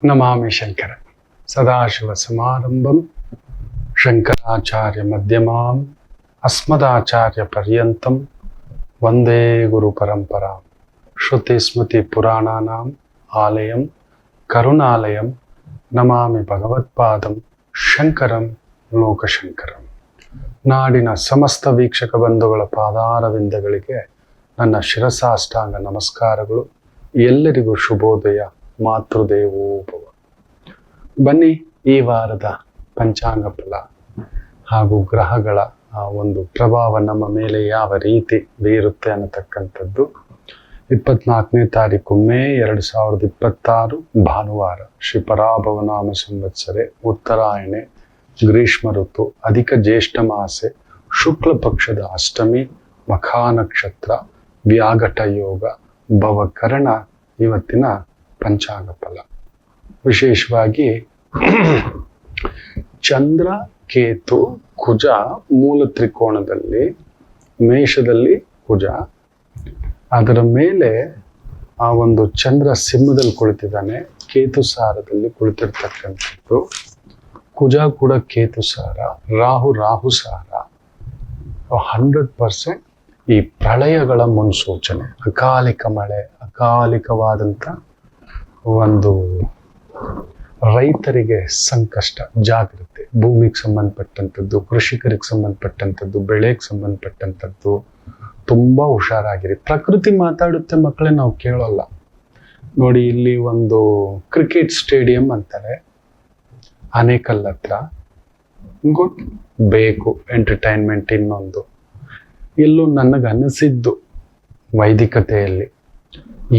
ನಮಾಮಿ ಶಂಕರ ಸದಾಶಿವಸಮಾರಂಭಂ ಶಂಕರಾಚಾರ್ಯ ಮಧ್ಯಮಾಂ ಅಸ್ಮದಾಚಾರ್ಯ ಪರ್ಯಂತಂ ವಂದೇ ಗುರು ಪರಂಪರಾಂ ಶ್ರುತಿ ಸ್ಮೃತಿ ಪುರಾಣಾನಾಂ ಆಲಯಂ ಕರುಣಾಲಯಂ ನಮಾಮಿ ಭಗವತ್ಪಾದಂ ಶಂಕರಂ ಲೋಕಶಂಕರಂ. ನಾಡಿನ ಸಮಸ್ತ ವೀಕ್ಷಕ ಬಂಧುಗಳ ಪಾದಾರವಿಂದಗಳಿಗೆ ನನ್ನ ಶಿರಸಾಷ್ಟಾಂಗ ನಮಸ್ಕಾರಗಳು. ಎಲ್ಲರಿಗೂ ಶುಭೋದಯ. ಮಾತೃದೇವೋಭವ. ಬನ್ನಿ, ಈ ವಾರದ ಪಂಚಾಂಗ ಫಲ ಹಾಗೂ ಗ್ರಹಗಳ ಒಂದು ಪ್ರಭಾವ ನಮ್ಮ ಮೇಲೆ ಯಾವ ರೀತಿ ಬೀರುತ್ತೆ ಅನ್ನತಕ್ಕಂಥದ್ದು 24ನೇ ತಾರೀಕು ಮೇ 2026 ಭಾನುವಾರ, ಶ್ರೀ ಪರಾಭವನಾಮ ಸಂವತ್ಸರೆ, ಉತ್ತರಾಯಣೆ, ಗ್ರೀಷ್ಮ ಋತು, ಅಧಿಕ ಜ್ಯೇಷ್ಠ ಮಾಸೆ, ಶುಕ್ಲ ಪಕ್ಷದ ಅಷ್ಟಮಿ, ಮಖಾ ನಕ್ಷತ್ರ, ವ್ಯಾಘಟ ಯೋಗ, ಭವಕರಣ ಇವತ್ತಿನ ಪಂಚಾಂಗ ಫಲ. ವಿಶೇಷವಾಗಿ ಚಂದ್ರ, ಕೇತು, ಕುಜ ಮೂಲ ತ್ರಿಕೋಣದಲ್ಲಿ, ಮೇಷದಲ್ಲಿ ಕುಜ, ಅದರ ಮೇಲೆ ಆ ಒಂದು ಚಂದ್ರ ಸಿಂಹದಲ್ಲಿ ಕುಳಿತಿದ್ದಾನೆ, ಕೇತು ಸಾರದಲ್ಲಿ ಕುಳಿತಿರ್ತಕ್ಕಂಥದ್ದು. ಕುಜ ಕೂಡ ಕೇತು ಸಾರ, ರಾಹು ಸಾರ. 100% ಈ ಪ್ರಳಯಗಳ ಮುನ್ಸೂಚನೆ, ಅಕಾಲಿಕ ಮಳೆ, ಅಕಾಲಿಕವಾದಂಥ ಒಂದು ರೈತರಿಗೆ ಸಂಕಷ್ಟ, ಜಾಗೃತಿ, ಭೂಮಿಗೆ ಸಂಬಂಧಪಟ್ಟಂಥದ್ದು, ಕೃಷಿಕರಿಗೆ ಸಂಬಂಧಪಟ್ಟಂಥದ್ದು, ಬೆಳೆಗೆ ಸಂಬಂಧಪಟ್ಟಂಥದ್ದು. ತುಂಬ ಹುಷಾರಾಗಿರಿ. ಪ್ರಕೃತಿ ಮಾತಾಡುತ್ತೆ ಮಕ್ಕಳೇ, ನಾವು ಕೇಳೋಲ್ಲ. ನೋಡಿ, ಇಲ್ಲಿ ಒಂದು ಕ್ರಿಕೆಟ್ ಸ್ಟೇಡಿಯಂ ಅಂತಾರೆ ಆನೇಕಲ್ ಹತ್ರ. ಗುಡ್, ಬೇಕು ಎಂಟರ್ಟೈನ್ಮೆಂಟ್. ಇನ್ನೊಂದು ಎಲ್ಲೂ ನನಗೆ ಅನಿಸಿದ್ದು ವೈದಿಕತೆಯಲ್ಲಿ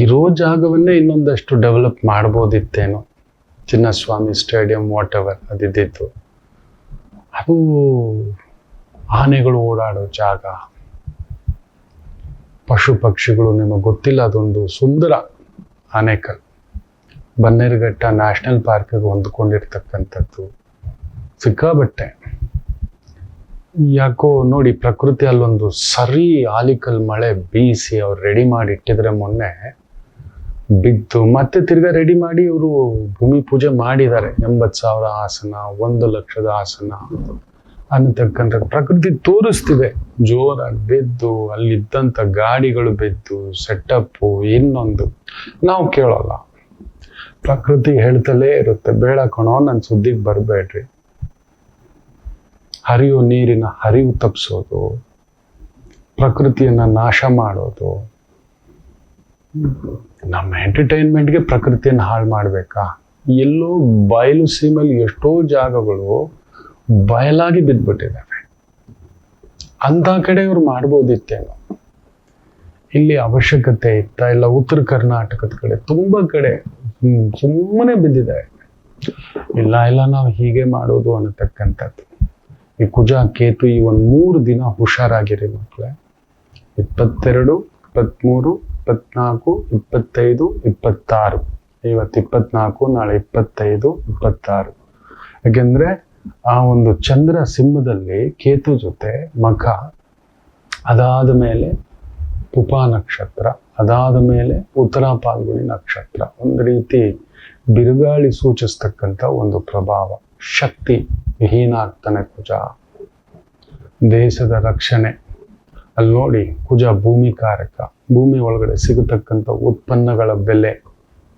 ಇರೋ ಜಾಗವನ್ನೇ ಇನ್ನೊಂದಷ್ಟು ಡೆವಲಪ್ ಮಾಡ್ಬೋದಿತ್ತೇನೋ. ಚಿನ್ನಸ್ವಾಮಿ ಸ್ಟೇಡಿಯಂ, ವಾಟ್ ಎವರ್ ಅದಿದ್ದಿತ್ತು, ಅದು ಆನೆಗಳು ಓಡಾಡೋ ಜಾಗ, ಪಶು ಪಕ್ಷಿಗಳು, ನಿಮಗೆ ಗೊತ್ತಿಲ್ಲ, ಅದೊಂದು ಸುಂದರ ಆನೇಕಲ್. ಬನ್ನೇರುಘಟ್ಟ ನ್ಯಾಷನಲ್ ಪಾರ್ಕ್ಗೆ ಹೊಂದ್ಕೊಂಡಿರ್ತಕ್ಕಂಥದ್ದು ಸಿಕ್ಕಾಬಟ್ಟೆ. ಯಾಕೋ ನೋಡಿ, ಪ್ರಕೃತಿ ಅಲ್ಲೊಂದು ಸರಿ ಆಲಿಕಲ್ ಮಳೆ ಬೀಸಿ ಅವ್ರು ರೆಡಿ ಮಾಡಿ ಇಟ್ಟಿದ್ರೆ ಮೊನ್ನೆ ಬಿದ್ದು ಮತ್ತೆ ತಿರ್ಗಾ ರೆಡಿ ಮಾಡಿ ಇವರು ಭೂಮಿ ಪೂಜೆ ಮಾಡಿದ್ದಾರೆ. 80,000 ಆಸನ, 1 ಲಕ್ಷದ ಆಸನ ಅನ್ನತಕ್ಕಂಥ ಪ್ರಕೃತಿ ತೋರಿಸ್ತಿದೆ. ಜೋರಾಗಿ ಬಿದ್ದು, ಅಲ್ಲಿದ್ದಂಥ ಗಾಡಿಗಳು ಬಿದ್ದು, ಸೆಟಪ್ಪು, ಇನ್ನೊಂದು ನಾವು ಕೇಳೋಲ್ಲ. ಪ್ರಕೃತಿ ಹೇಳ್ತಲೇ ಇರುತ್ತೆ, ಬೇಡ ಕಣೋ, ನನ್ನ ಸುದ್ದಿಗೆ ಬರಬೇಡ್ರಿ. ಹರಿಯೋ ನೀರಿನ ಹರಿವು ತಪ್ಪಿಸೋದು, ಪ್ರಕೃತಿಯನ್ನ ನಾಶ ಮಾಡೋದು, ನಮ್ಮ ಎಂಟರ್ಟೈನ್ಮೆಂಟ್ಗೆ ಪ್ರಕೃತಿಯನ್ನು ಹಾಳು ಮಾಡಬೇಕಾ? ಎಲ್ಲೋ ಬಯಲು ಸೀಮೆಯಲ್ಲಿ ಎಷ್ಟೋ ಜಾಗಗಳು ಬಯಲಾಗಿ ಬಿದ್ದ್ಬಿಟ್ಟಿದ್ದಾವೆ. ಅಂಥ ಕಡೆ ಇವ್ರು ಮಾಡ್ಬೋದಿತ್ತೇನೋ. ಇಲ್ಲಿ ಅವಶ್ಯಕತೆ ಇತ್ತ? ಇಲ್ಲ ಉತ್ತರ ಕರ್ನಾಟಕದ ಕಡೆ ತುಂಬ ಕಡೆ ಸುಮ್ಮನೆ ಬಿದ್ದಿದೆ. ಇಲ್ಲ ನಾವು ಹೀಗೆ ಮಾಡೋದು ಅನ್ನತಕ್ಕಂಥದ್ದು. ಈ ಕುಜ ಕೇತು ಈ 3 ದಿನ ಹುಷಾರಾಗಿರಿ ಮಕ್ಕಳೇ. 22, 23, 24, 25, 26. ಇವತ್ತು 24, ನಾಳೆ 25, 26. ಯಾಕೆಂದ್ರೆ ಆ ಒಂದು ಚಂದ್ರ ಸಿಂಹದಲ್ಲಿ ಕೇತು ಜೊತೆ ಮಖ, ಅದಾದ ಮೇಲೆ ಪುಪಾ ನಕ್ಷತ್ರ, ಅದಾದ ಮೇಲೆ ಉತ್ತರ ಪಾಲ್ಗುಣಿ ನಕ್ಷತ್ರ. ಒಂದು ರೀತಿ ಬಿರುಗಾಳಿ ಸೂಚಿಸ್ತಕ್ಕಂಥ ಒಂದು ಪ್ರಭಾವ. ಶಕ್ತಿ ವಿಹೀನ ಆಗ್ತಾನೆ ಕುಜ. ದೇಶದ ರಕ್ಷಣೆ, ಅಲ್ಲಿ ನೋಡಿ, ಕುಜ ಭೂಮಿ ಕಾರಕ. ಭೂಮಿ ಒಳಗಡೆ ಸಿಗತಕ್ಕಂಥ ಉತ್ಪನ್ನಗಳ ಬೆಲೆ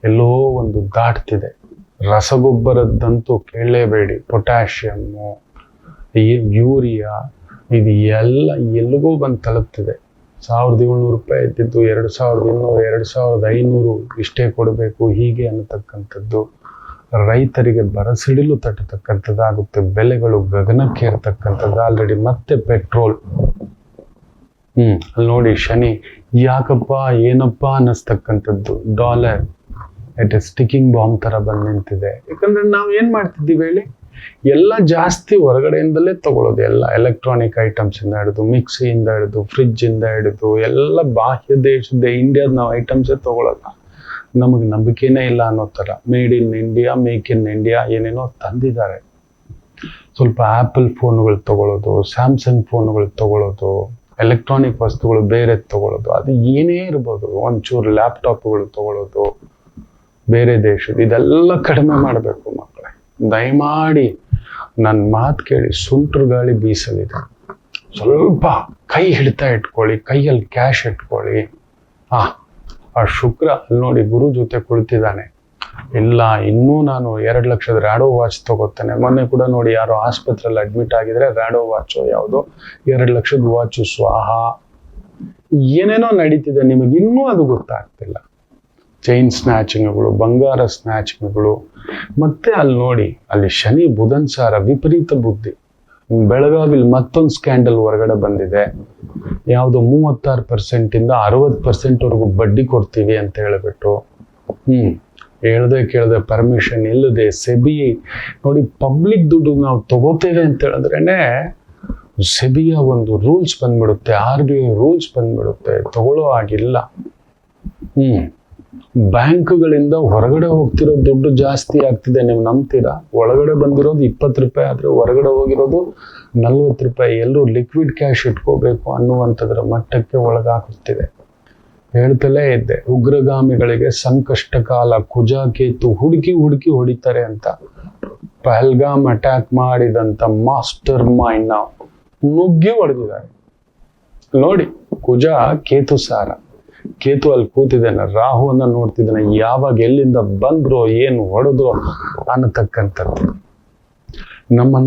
ಎಲ್ಲೋ ಒಂದು ದಾಟ್ತಿದೆ. ರಸಗೊಬ್ಬರದ್ದಂತೂ ಕೇಳಲೇಬೇಡಿ. ಪೊಟ್ಯಾಷಿಯಮ್ಮು, ಯೂರಿಯಾ, ಇದು ಎಲ್ಲ ಎಲ್ಲಿಗೂ ಬಂದು ತಲುಪ್ತಿದೆ. 1,700 ರೂಪಾಯಿ ಇದ್ದಿದ್ದು 2,200, 2,500 ಇಷ್ಟೇ ಕೊಡಬೇಕು, ಹೀಗೆ ಅನ್ನತಕ್ಕಂಥದ್ದು. ರೈತರಿಗೆ ಬರಸಿಡಿಲು ತಟ್ಟತಕ್ಕಂಥದ್ದಾಗುತ್ತೆ. ಬೆಲೆಗಳು ಗಗನಕ್ಕೆ ಇರತಕ್ಕಂಥದ್ದು. ಆಲ್ರೆಡಿ ಮತ್ತೆ ಪೆಟ್ರೋಲ್, ಅಲ್ಲಿ ನೋಡಿ ಶನಿ, ಯಾಕಪ್ಪ ಏನಪ್ಪ ಅನ್ನಿಸ್ತಕ್ಕಂಥದ್ದು. Dollar it is sticking bomb ತರ ಬಂದು ನಿಂತಿದೆ. ಯಾಕಂದ್ರೆ ನಾವು ಏನ್ ಮಾಡ್ತಿದ್ದೀವಿ ಹೇಳಿ, ಎಲ್ಲ ಜಾಸ್ತಿ ಹೊರಗಡೆಯಿಂದಲೇ ತಗೊಳ್ಳೋದು. ಎಲ್ಲ ಎಲೆಕ್ಟ್ರಾನಿಕ್ ಐಟಮ್ಸ್ ಇಂದ ಹಿಡಿದು, ಮಿಕ್ಸಿಯಿಂದ ಹಿಡಿದು, ಫ್ರಿಡ್ಜ್ ಇಂದ ಹಿಡಿದು, ಎಲ್ಲ ಬಾಹ್ಯ ದೇಶದ, ಇಂಡಿಯಾದ ನಾವು ಐಟಮ್ಸೇ ತಗೊಳ್ಳೋಲ್ಲ. ನಮಗೆ ನಂಬಿಕೆನೇ ಇಲ್ಲ ಅನ್ನೋ ಥರ. Made in India, make in India ಏನೇನೋ ತಂದಿದ್ದಾರೆ. ಸ್ವಲ್ಪ ಆ್ಯಪಲ್ ಫೋನುಗಳು ತಗೊಳ್ಳೋದು, ಸ್ಯಾಮ್ಸಂಗ್ ಫೋನುಗಳು ತಗೊಳ್ಳೋದು, ಎಲೆಕ್ಟ್ರಾನಿಕ್ ವಸ್ತುಗಳು ಬೇರೆ ತಗೊಳ್ಳೋದು, ಅದು ಏನೇ ಇರ್ಬೋದು. ಒಂಚೂರು ಲ್ಯಾಪ್ಟಾಪ್ಗಳು ತಗೊಳ್ಳೋದು, ಬೇರೆ ದೇಶದ ಇದೆಲ್ಲ ಕಡಿಮೆ ಮಾಡಬೇಕು ಮಕ್ಕಳೇ. ದಯಮಾಡಿ ನನ್ನ ಮಾತು ಕೇಳಿ. ಸುಂಟ್ರ ಗಾಳಿ ಬೀಸಲಿದೆ, ಸ್ವಲ್ಪ ಕೈ ಹಿಡಿತಾ ಇಟ್ಕೊಳ್ಳಿ, ಕೈಯಲ್ಲಿ ಕ್ಯಾಶ್ ಇಟ್ಕೊಳ್ಳಿ. ಆ ಶುಕ್ರ ಅಲ್ಲಿ ನೋಡಿ ಗುರು ಜೊತೆ ಕುಳಿತಿದ್ದಾನೆ. ಇಲ್ಲ, ಇನ್ನೂ ನಾನು 2 ಲಕ್ಷದ ರ್ಯಾಡೋ ವಾಚ್ ತಗೋತೇನೆ. ಮೊನ್ನೆ ಕೂಡ ನೋಡಿ ಯಾರೋ ಆಸ್ಪತ್ರೆಯಲ್ಲಿ ಅಡ್ಮಿಟ್ ಆಗಿದ್ರೆ ರ್ಯಾಡೋ ವಾಚು ಯಾವುದೋ 2 ಲಕ್ಷದ ವಾಚು ಸ್ವಾಹ. ಏನೇನೋ ನಡೀತಿದೆ, ನಿಮಗೆ ಇನ್ನೂ ಅದು ಗೊತ್ತಾಗ್ತಿಲ್ಲ. ಚೈನ್ ಸ್ನ್ಯಾಚಿಂಗ್ಗಳು, ಬಂಗಾರ ಸ್ನ್ಯಾಚಿಂಗ್ಗಳು. ಮತ್ತೆ ಅಲ್ಲಿ ನೋಡಿ, ಅಲ್ಲಿ ಶನಿ ಬುಧನ್ ಸಾರ ವಿಪರೀತ ಬುದ್ಧಿ. ಬೆಳಗಾವಿಲಿ ಮತ್ತೊಂದು ಸ್ಕ್ಯಾಂಡಲ್ ಹೊರಗಡೆ ಬಂದಿದೆ. ಯಾವುದು 36% 60% ಬಡ್ಡಿ ಕೊಡ್ತೀವಿ ಅಂತ ಹೇಳ್ಬಿಟ್ಟು ಹೇಳ್ದೆ ಕೇಳ್ದೆ ಪರ್ಮಿಷನ್ ಇಲ್ಲದೆ ಸೆಬಿ ನೋಡಿ, ಪಬ್ಲಿಕ್ ದುಡ್ಡು ನಾವು ತಗೋತೇವೆ ಅಂತ ಹೇಳಿದ್ರೇನೆ ಸೆಬಿಯ ಒಂದು ರೂಲ್ಸ್ ಬಂದ್ಬಿಡುತ್ತೆ, RBI ರೂಲ್ಸ್ ಬಂದ್ಬಿಡುತ್ತೆ. ತಗೊಳ್ಳೋ ಆಗಿಲ್ಲ. ಬ್ಯಾಂಕ್ಗಳಿಂದ ಹೊರಗಡೆ ಹೋಗ್ತಿರೋ ದುಡ್ಡು ಜಾಸ್ತಿ ಆಗ್ತಿದೆ, ನೀವು ನಂಬ್ತೀರಾ? ಒಳಗಡೆ ಬಂದಿರೋದು 20 ರೂಪಾಯಿ ಆದ್ರೆ ಹೊರಗಡೆ ಹೋಗಿರೋದು 40 ರೂಪಾಯಿ. ಎಲ್ಲರೂ ಲಿಕ್ವಿಡ್ ಕ್ಯಾಶ್ ಇಟ್ಕೋಬೇಕು ಅನ್ನುವಂಥದ್ರ ಮಟ್ಟಕ್ಕೆ ಒಳಗಾಗುತ್ತಿದೆ. ಹೇಳ್ತಲೇ ಇದ್ದೆ, ಉಗ್ರಗಾಮಿಗಳಿಗೆ ಸಂಕಷ್ಟ ಕಾಲ, ಕುಜ ಕೇತು ಹುಡುಕಿ ಹೊಡಿತಾರೆ ಅಂತ. ಪಹಲ್ಗಾಮ್ ಅಟ್ಯಾಕ್ ಮಾಡಿದಂತ ಮಾಸ್ಟರ್ ಮೈಂಡ್ ನ ನುಗ್ಗಿ ಹೊಡೆದಿದ್ದಾರೆ ನೋಡಿ. ಕುಜ ಕೇತು ಸಾರ, ಕೇತು ಅಲ್ಲಿ ಕೂತಿದ್ದಾನೆ, ರಾಹುವನ್ನ ನೋಡ್ತಿದ್ದಾನೆ. ಯಾವಾಗ ಎಲ್ಲಿಂದ ಬಂದ್ರು, ಏನು ಹೊಡೆದ್ರು ಅನ್ನತಕ್ಕಂಥದ್ದು.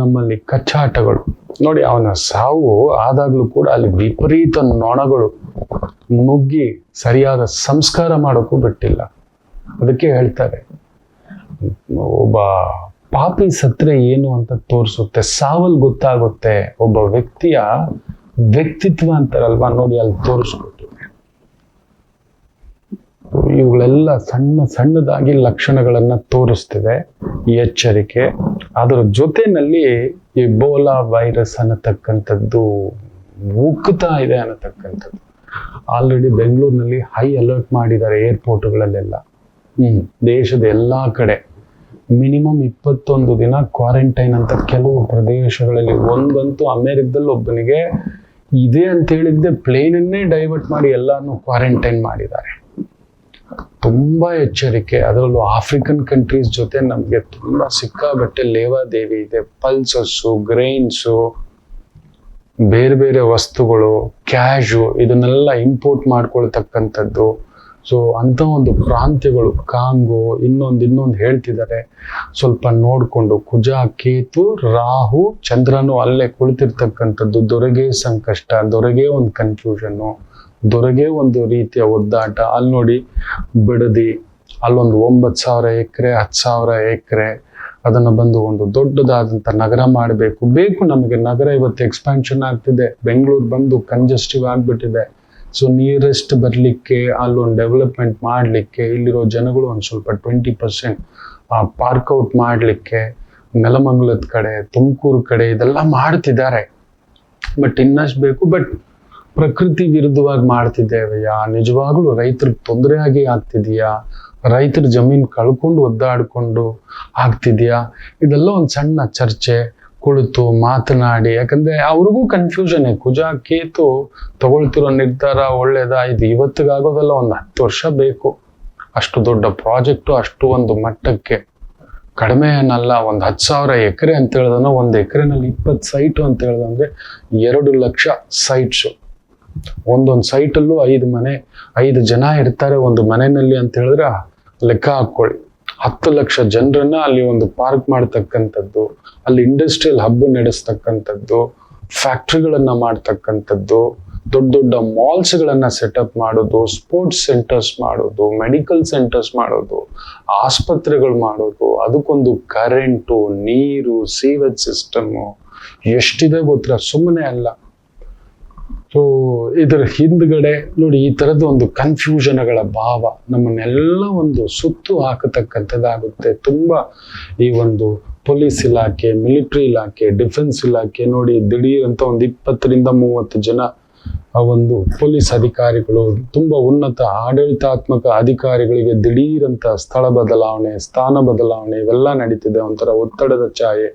ನಮ್ಮಲ್ಲಿ ಕಚ್ಚಾಟಗಳು ನೋಡಿ. ಅವನ ಸಾವು ಆದಾಗ್ಲೂ ಕೂಡ ಅಲ್ಲಿ ವಿಪರೀತ ನೊಣಗಳು ನುಗ್ಗಿ ಸರಿಯಾದ ಸಂಸ್ಕಾರ ಮಾಡೋಕ್ಕೂ ಬಿಟ್ಟಿಲ್ಲ. ಅದಕ್ಕೆ ಹೇಳ್ತಾರೆ, ಒಬ್ಬ ಪಾಪಿ ಸತ್ರೆ ಏನು ಅಂತ ತೋರಿಸುತ್ತೆ, ಸಾವಲ್ ಗೊತ್ತಾಗುತ್ತೆ ಒಬ್ಬ ವ್ಯಕ್ತಿಯ ವ್ಯಕ್ತಿತ್ವ ಅಂತಾರಲ್ವಾ, ನೋಡಿ ಅಲ್ಲಿ ತೋರಿಸ್ಕೊಟ್ಟಿದೆ. ಇವುಗಳೆಲ್ಲ ಸಣ್ಣದಾಗಿ ಲಕ್ಷಣಗಳನ್ನ ತೋರಿಸ್ತಿದೆ. ಈ ಎಚ್ಚರಿಕೆ ಅದರ ಜೊತೆನಲ್ಲಿ ಎಬೋಲಾ ವೈರಸ್ ಅನ್ನತಕ್ಕಂಥದ್ದು ಉಕ್ಕುತ್ತಾ ಇದೆ ಅನ್ನತಕ್ಕಂಥದ್ದು. ಆಲ್ರೆಡಿ ಬೆಂಗಳೂರಿನಲ್ಲಿ ಹೈ ಅಲರ್ಟ್ ಮಾಡಿದ್ದಾರೆ ಏರ್ಪೋರ್ಟ್ಗಳಲ್ಲೆಲ್ಲ. ದೇಶದ ಎಲ್ಲಾ ಕಡೆ ಮಿನಿಮಮ್ 21 ದಿನ ಕ್ವಾರಂಟೈನ್ ಅಂತ ಕೆಲವು ಪ್ರದೇಶಗಳಲ್ಲಿ. ಒಂದಂತೂ ಅಮೆರಿಕದಲ್ಲಿ ಒಬ್ಬನಿಗೆ ಇದೆ ಅಂತ ಹೇಳಿದ್ದೆ ಪ್ಲೇನನ್ನೇ ಡೈವರ್ಟ್ ಮಾಡಿ ಎಲ್ಲಾನು ಕ್ವಾರಂಟೈನ್ ಮಾಡಿದ್ದಾರೆ. ತುಂಬಾ ಎಚ್ಚರಿಕೆ. ಅದರಲ್ಲೂ ಆಫ್ರಿಕನ್ ಕಂಟ್ರೀಸ್ ಜೊತೆ ನಮ್ಗೆ ತುಂಬಾ ಸಿಕ್ಕಾಬಟ್ಟೆ ಲೇವಾದೇವಿ ಇದೆ. ಪಲ್ಸಸ್ಸು, ಗ್ರೈನ್ಸು, ಬೇರೆ ವಸ್ತುಗಳು, ಕ್ಯಾಶು, ಇದನ್ನೆಲ್ಲ ಇಂಪೋರ್ಟ್ ಮಾಡ್ಕೊಳ್ತಕ್ಕಂಥದ್ದು. ಸೊ ಅಂತ ಒಂದು ಪ್ರಾಂತ್ಯಗಳು, ಕಾಂಗೋ, ಇನ್ನೊಂದು ಹೇಳ್ತಿದ್ದಾರೆ. ಸ್ವಲ್ಪ ನೋಡ್ಕೊಂಡು, ಕುಜ ಕೇತು ರಾಹು ಚಂದ್ರನು ಅಲ್ಲೇ ಕುಳಿತಿರ್ತಕ್ಕಂಥದ್ದು. ದೊರೆಗೆ ಸಂಕಷ್ಟ, ದೊರೆಗೆ ಒಂದು ಕನ್ಫ್ಯೂಷನ್ನು, ದೊರೆಗೆ ಒಂದು ರೀತಿಯ ಒದ್ದಾಟ. ಅಲ್ಲಿ ನೋಡಿ ಬಿಡದಿ, ಅಲ್ಲೊಂದು 9,000 ಎಕರೆ 10,000 ಎಕರೆ ಅದನ್ನ ಬಂದು ಒಂದು ದೊಡ್ಡದಾದಂಥ ನಗರ ಬೇಕು ನಮಗೆ. ನಗರ ಇವತ್ತು ಎಕ್ಸ್ಪ್ಯಾನ್ಷನ್ ಆಗ್ತಿದೆ. ಬೆಂಗಳೂರು ಬಂದು ಕಂಜೆಸ್ಟಿವ್ ಆಗ್ಬಿಟ್ಟಿದೆ. ಸೊ ನಿಯರೆಸ್ಟ್ ಬರಲಿಕ್ಕೆ, ಅಲ್ಲೊಂದು ಡೆವಲಪ್ಮೆಂಟ್ ಮಾಡಲಿಕ್ಕೆ, ಇಲ್ಲಿರೋ ಜನಗಳು ಒಂದು ಸ್ವಲ್ಪ 20% ಪಾರ್ಕ್ಔಟ್ ಮಾಡಲಿಕ್ಕೆ, ನೆಲಮಂಗಲದ ಕಡೆ, ತುಮಕೂರು ಕಡೆ ಇದೆಲ್ಲ ಮಾಡ್ತಿದ್ದಾರೆ. ಬಟ್ ಇನ್ನಷ್ಟು ಬೇಕು. ಬಟ್ ಪ್ರಕೃತಿ ವಿರುದ್ಧವಾಗಿ ಮಾಡ್ತಿದ್ದೇವೆಯಾ? ನಿಜವಾಗ್ಲೂ ರೈತರಿಗೆ ತೊಂದರೆ ಆಗಿ ಆಗ್ತಿದೆಯಾ? ರೈತರ ಜಮೀನು ಕಳ್ಕೊಂಡು ಒದ್ದಾಡ್ಕೊಂಡು ಆಗ್ತಿದ್ಯಾ? ಇದೆಲ್ಲ ಒಂದು ಸಣ್ಣ ಚರ್ಚೆ, ಕುಳಿತು ಮಾತನಾಡಿ. ಯಾಕಂದ್ರೆ ಅವ್ರಿಗೂ ಕನ್ಫ್ಯೂಷನ್. ಕುಜ ಕೇತು ತಗೊಳ್ತಿರೋ ನಿರ್ಧಾರ ಒಳ್ಳೇದಾ? ಇದು ಇವತ್ತಿಗಾಗೋದೆಲ್ಲ ಒಂದು 10 ವರ್ಷ ಬೇಕು. ಅಷ್ಟು ದೊಡ್ಡ ಪ್ರಾಜೆಕ್ಟು, ಅಷ್ಟು ಒಂದು ಮಟ್ಟಕ್ಕೆ ಕಡಿಮೆ ಏನಲ್ಲ. ಒಂದು 10,000 ಎಕರೆ ಅಂತ ಹೇಳಿದ್ರೆ, ಒಂದು ಎಕರೆನಲ್ಲಿ 20 ಸೈಟು ಅಂತ ಹೇಳಿದ್ರೆ 2 ಲಕ್ಷ ಸೈಟ್ಸು. ಒಂದೊಂದು ಸೈಟಲ್ಲೂ 5 ಮನೆ, 5 ಜನ ಇರ್ತಾರೆ ಒಂದು ಮನೆಯಲ್ಲಿ ಅಂತ ಹೇಳಿದ್ರೆ ಲೆಕ್ಕ ಹಾಕೊಳ್ಳಿ. 10 ಲಕ್ಷ ಜನರನ್ನ ಅಲ್ಲಿ ಒಂದು ಪಾರ್ಕ್ ಮಾಡ್ತಕ್ಕಂಥದ್ದು, ಅಲ್ಲಿ ಇಂಡಸ್ಟ್ರಿಯಲ್ ಹಬ್ ನಡೆಸ್ತಕ್ಕಂಥದ್ದು, ಫ್ಯಾಕ್ಟ್ರಿಗಳನ್ನ ಮಾಡ್ತಕ್ಕಂಥದ್ದು, ದೊಡ್ಡ ಮಾಲ್ಸ್ಗಳನ್ನ ಸೆಟಪ್ ಮಾಡೋದು, ಸ್ಪೋರ್ಟ್ಸ್ ಸೆಂಟರ್ಸ್ ಮಾಡೋದು, ಮೆಡಿಕಲ್ ಸೆಂಟರ್ಸ್ ಮಾಡೋದು, ಆಸ್ಪತ್ರೆಗಳು ಮಾಡೋದು, ಅದಕ್ಕೊಂದು ಕರೆಂಟು, ನೀರು, ಸೀವೇಜ್ ಸಿಸ್ಟಮು ಎಷ್ಟಿದೆ ಗೊತ್ತಾ? ಸುಮ್ಮನೆ ಅಲ್ಲ. ಸೊ ಇದರ ಹಿಂದ್ಗಡೆ ನೋಡಿ ಈ ತರದ ಒಂದು ಕನ್ಫ್ಯೂಷನ್ಗಳ ಭಾವ ನಮ್ಮನ್ನೆಲ್ಲ ಒಂದು ಸುತ್ತು ಹಾಕತಕ್ಕಂಥದ್ದಾಗುತ್ತೆ. ತುಂಬಾ ಈ ಒಂದು ಪೊಲೀಸ್ ಇಲಾಖೆ, ಮಿಲಿಟರಿ ಇಲಾಖೆ, ಡಿಫೆನ್ಸ್ ಇಲಾಖೆ ನೋಡಿ, ದಿಢೀರ್ ಅಂತ ಒಂದು 20ರಿಂದ 30 ಜನ ಆ ಒಂದು ಪೊಲೀಸ್ ಅಧಿಕಾರಿಗಳು, ತುಂಬಾ ಉನ್ನತ ಆಡಳಿತಾತ್ಮಕ ಅಧಿಕಾರಿಗಳಿಗೆ ದಿಢೀರ್ ಅಂತ ಸ್ಥಳ ಬದಲಾವಣೆ, ಸ್ಥಾನ ಬದಲಾವಣೆ ಇವೆಲ್ಲ ನಡೀತಿದೆ. ಒಂಥರ ಒತ್ತಡದ ಛಾಯೆ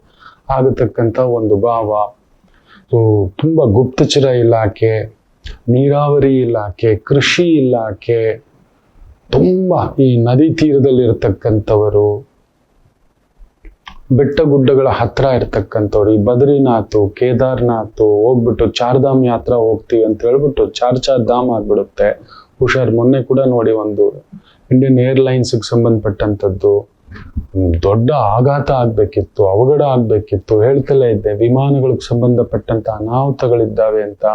ಆಗತಕ್ಕಂಥ ಒಂದು ಭಾವ. ಸೊ ತುಂಬಾ ಗುಪ್ತಚರ ಇಲಾಖೆ, ನೀರಾವರಿ ಇಲಾಖೆ, ಕೃಷಿ ಇಲಾಖೆ, ತುಂಬಾ ಈ ನದಿ ತೀರದಲ್ಲಿರ್ತಕ್ಕಂಥವರು, ಬೆಟ್ಟ ಗುಡ್ಡಗಳ ಹತ್ರ ಇರ್ತಕ್ಕಂಥವ್ರು, ಈ ಬದ್ರಿನಾಥ್, ಕೇದಾರ್ನಾಥ್ ಹೋಗ್ಬಿಟ್ಟು ಚಾರ್ಧಾಮ್ ಯಾತ್ರಾ ಹೋಗ್ತೀವಿ ಅಂತ ಹೇಳ್ಬಿಟ್ಟು ಚಾರ್ ಧಾಮ್ ಆಗ್ಬಿಡುತ್ತೆ. ಹುಷಾರ್. ಮೊನ್ನೆ ಕೂಡ ನೋಡಿ, ಒಂದು ಇಂಡಿಯನ್ ಏರ್ಲೈನ್ಸ್ ಸಂಬಂಧಪಟ್ಟಂಥದ್ದು ದೊಡ್ಡ ಆಘಾತ ಆಗ್ಬೇಕಿತ್ತು, ಅವಘಡ ಆಗ್ಬೇಕಿತ್ತು. ಹೇಳ್ತಲೇ ಇದ್ದೆ, ವಿಮಾನಗಳಿಗೆ ಸಂಬಂಧಪಟ್ಟಂತ ಅನಾಹುತಗಳಿದ್ದಾವೆ ಅಂತ,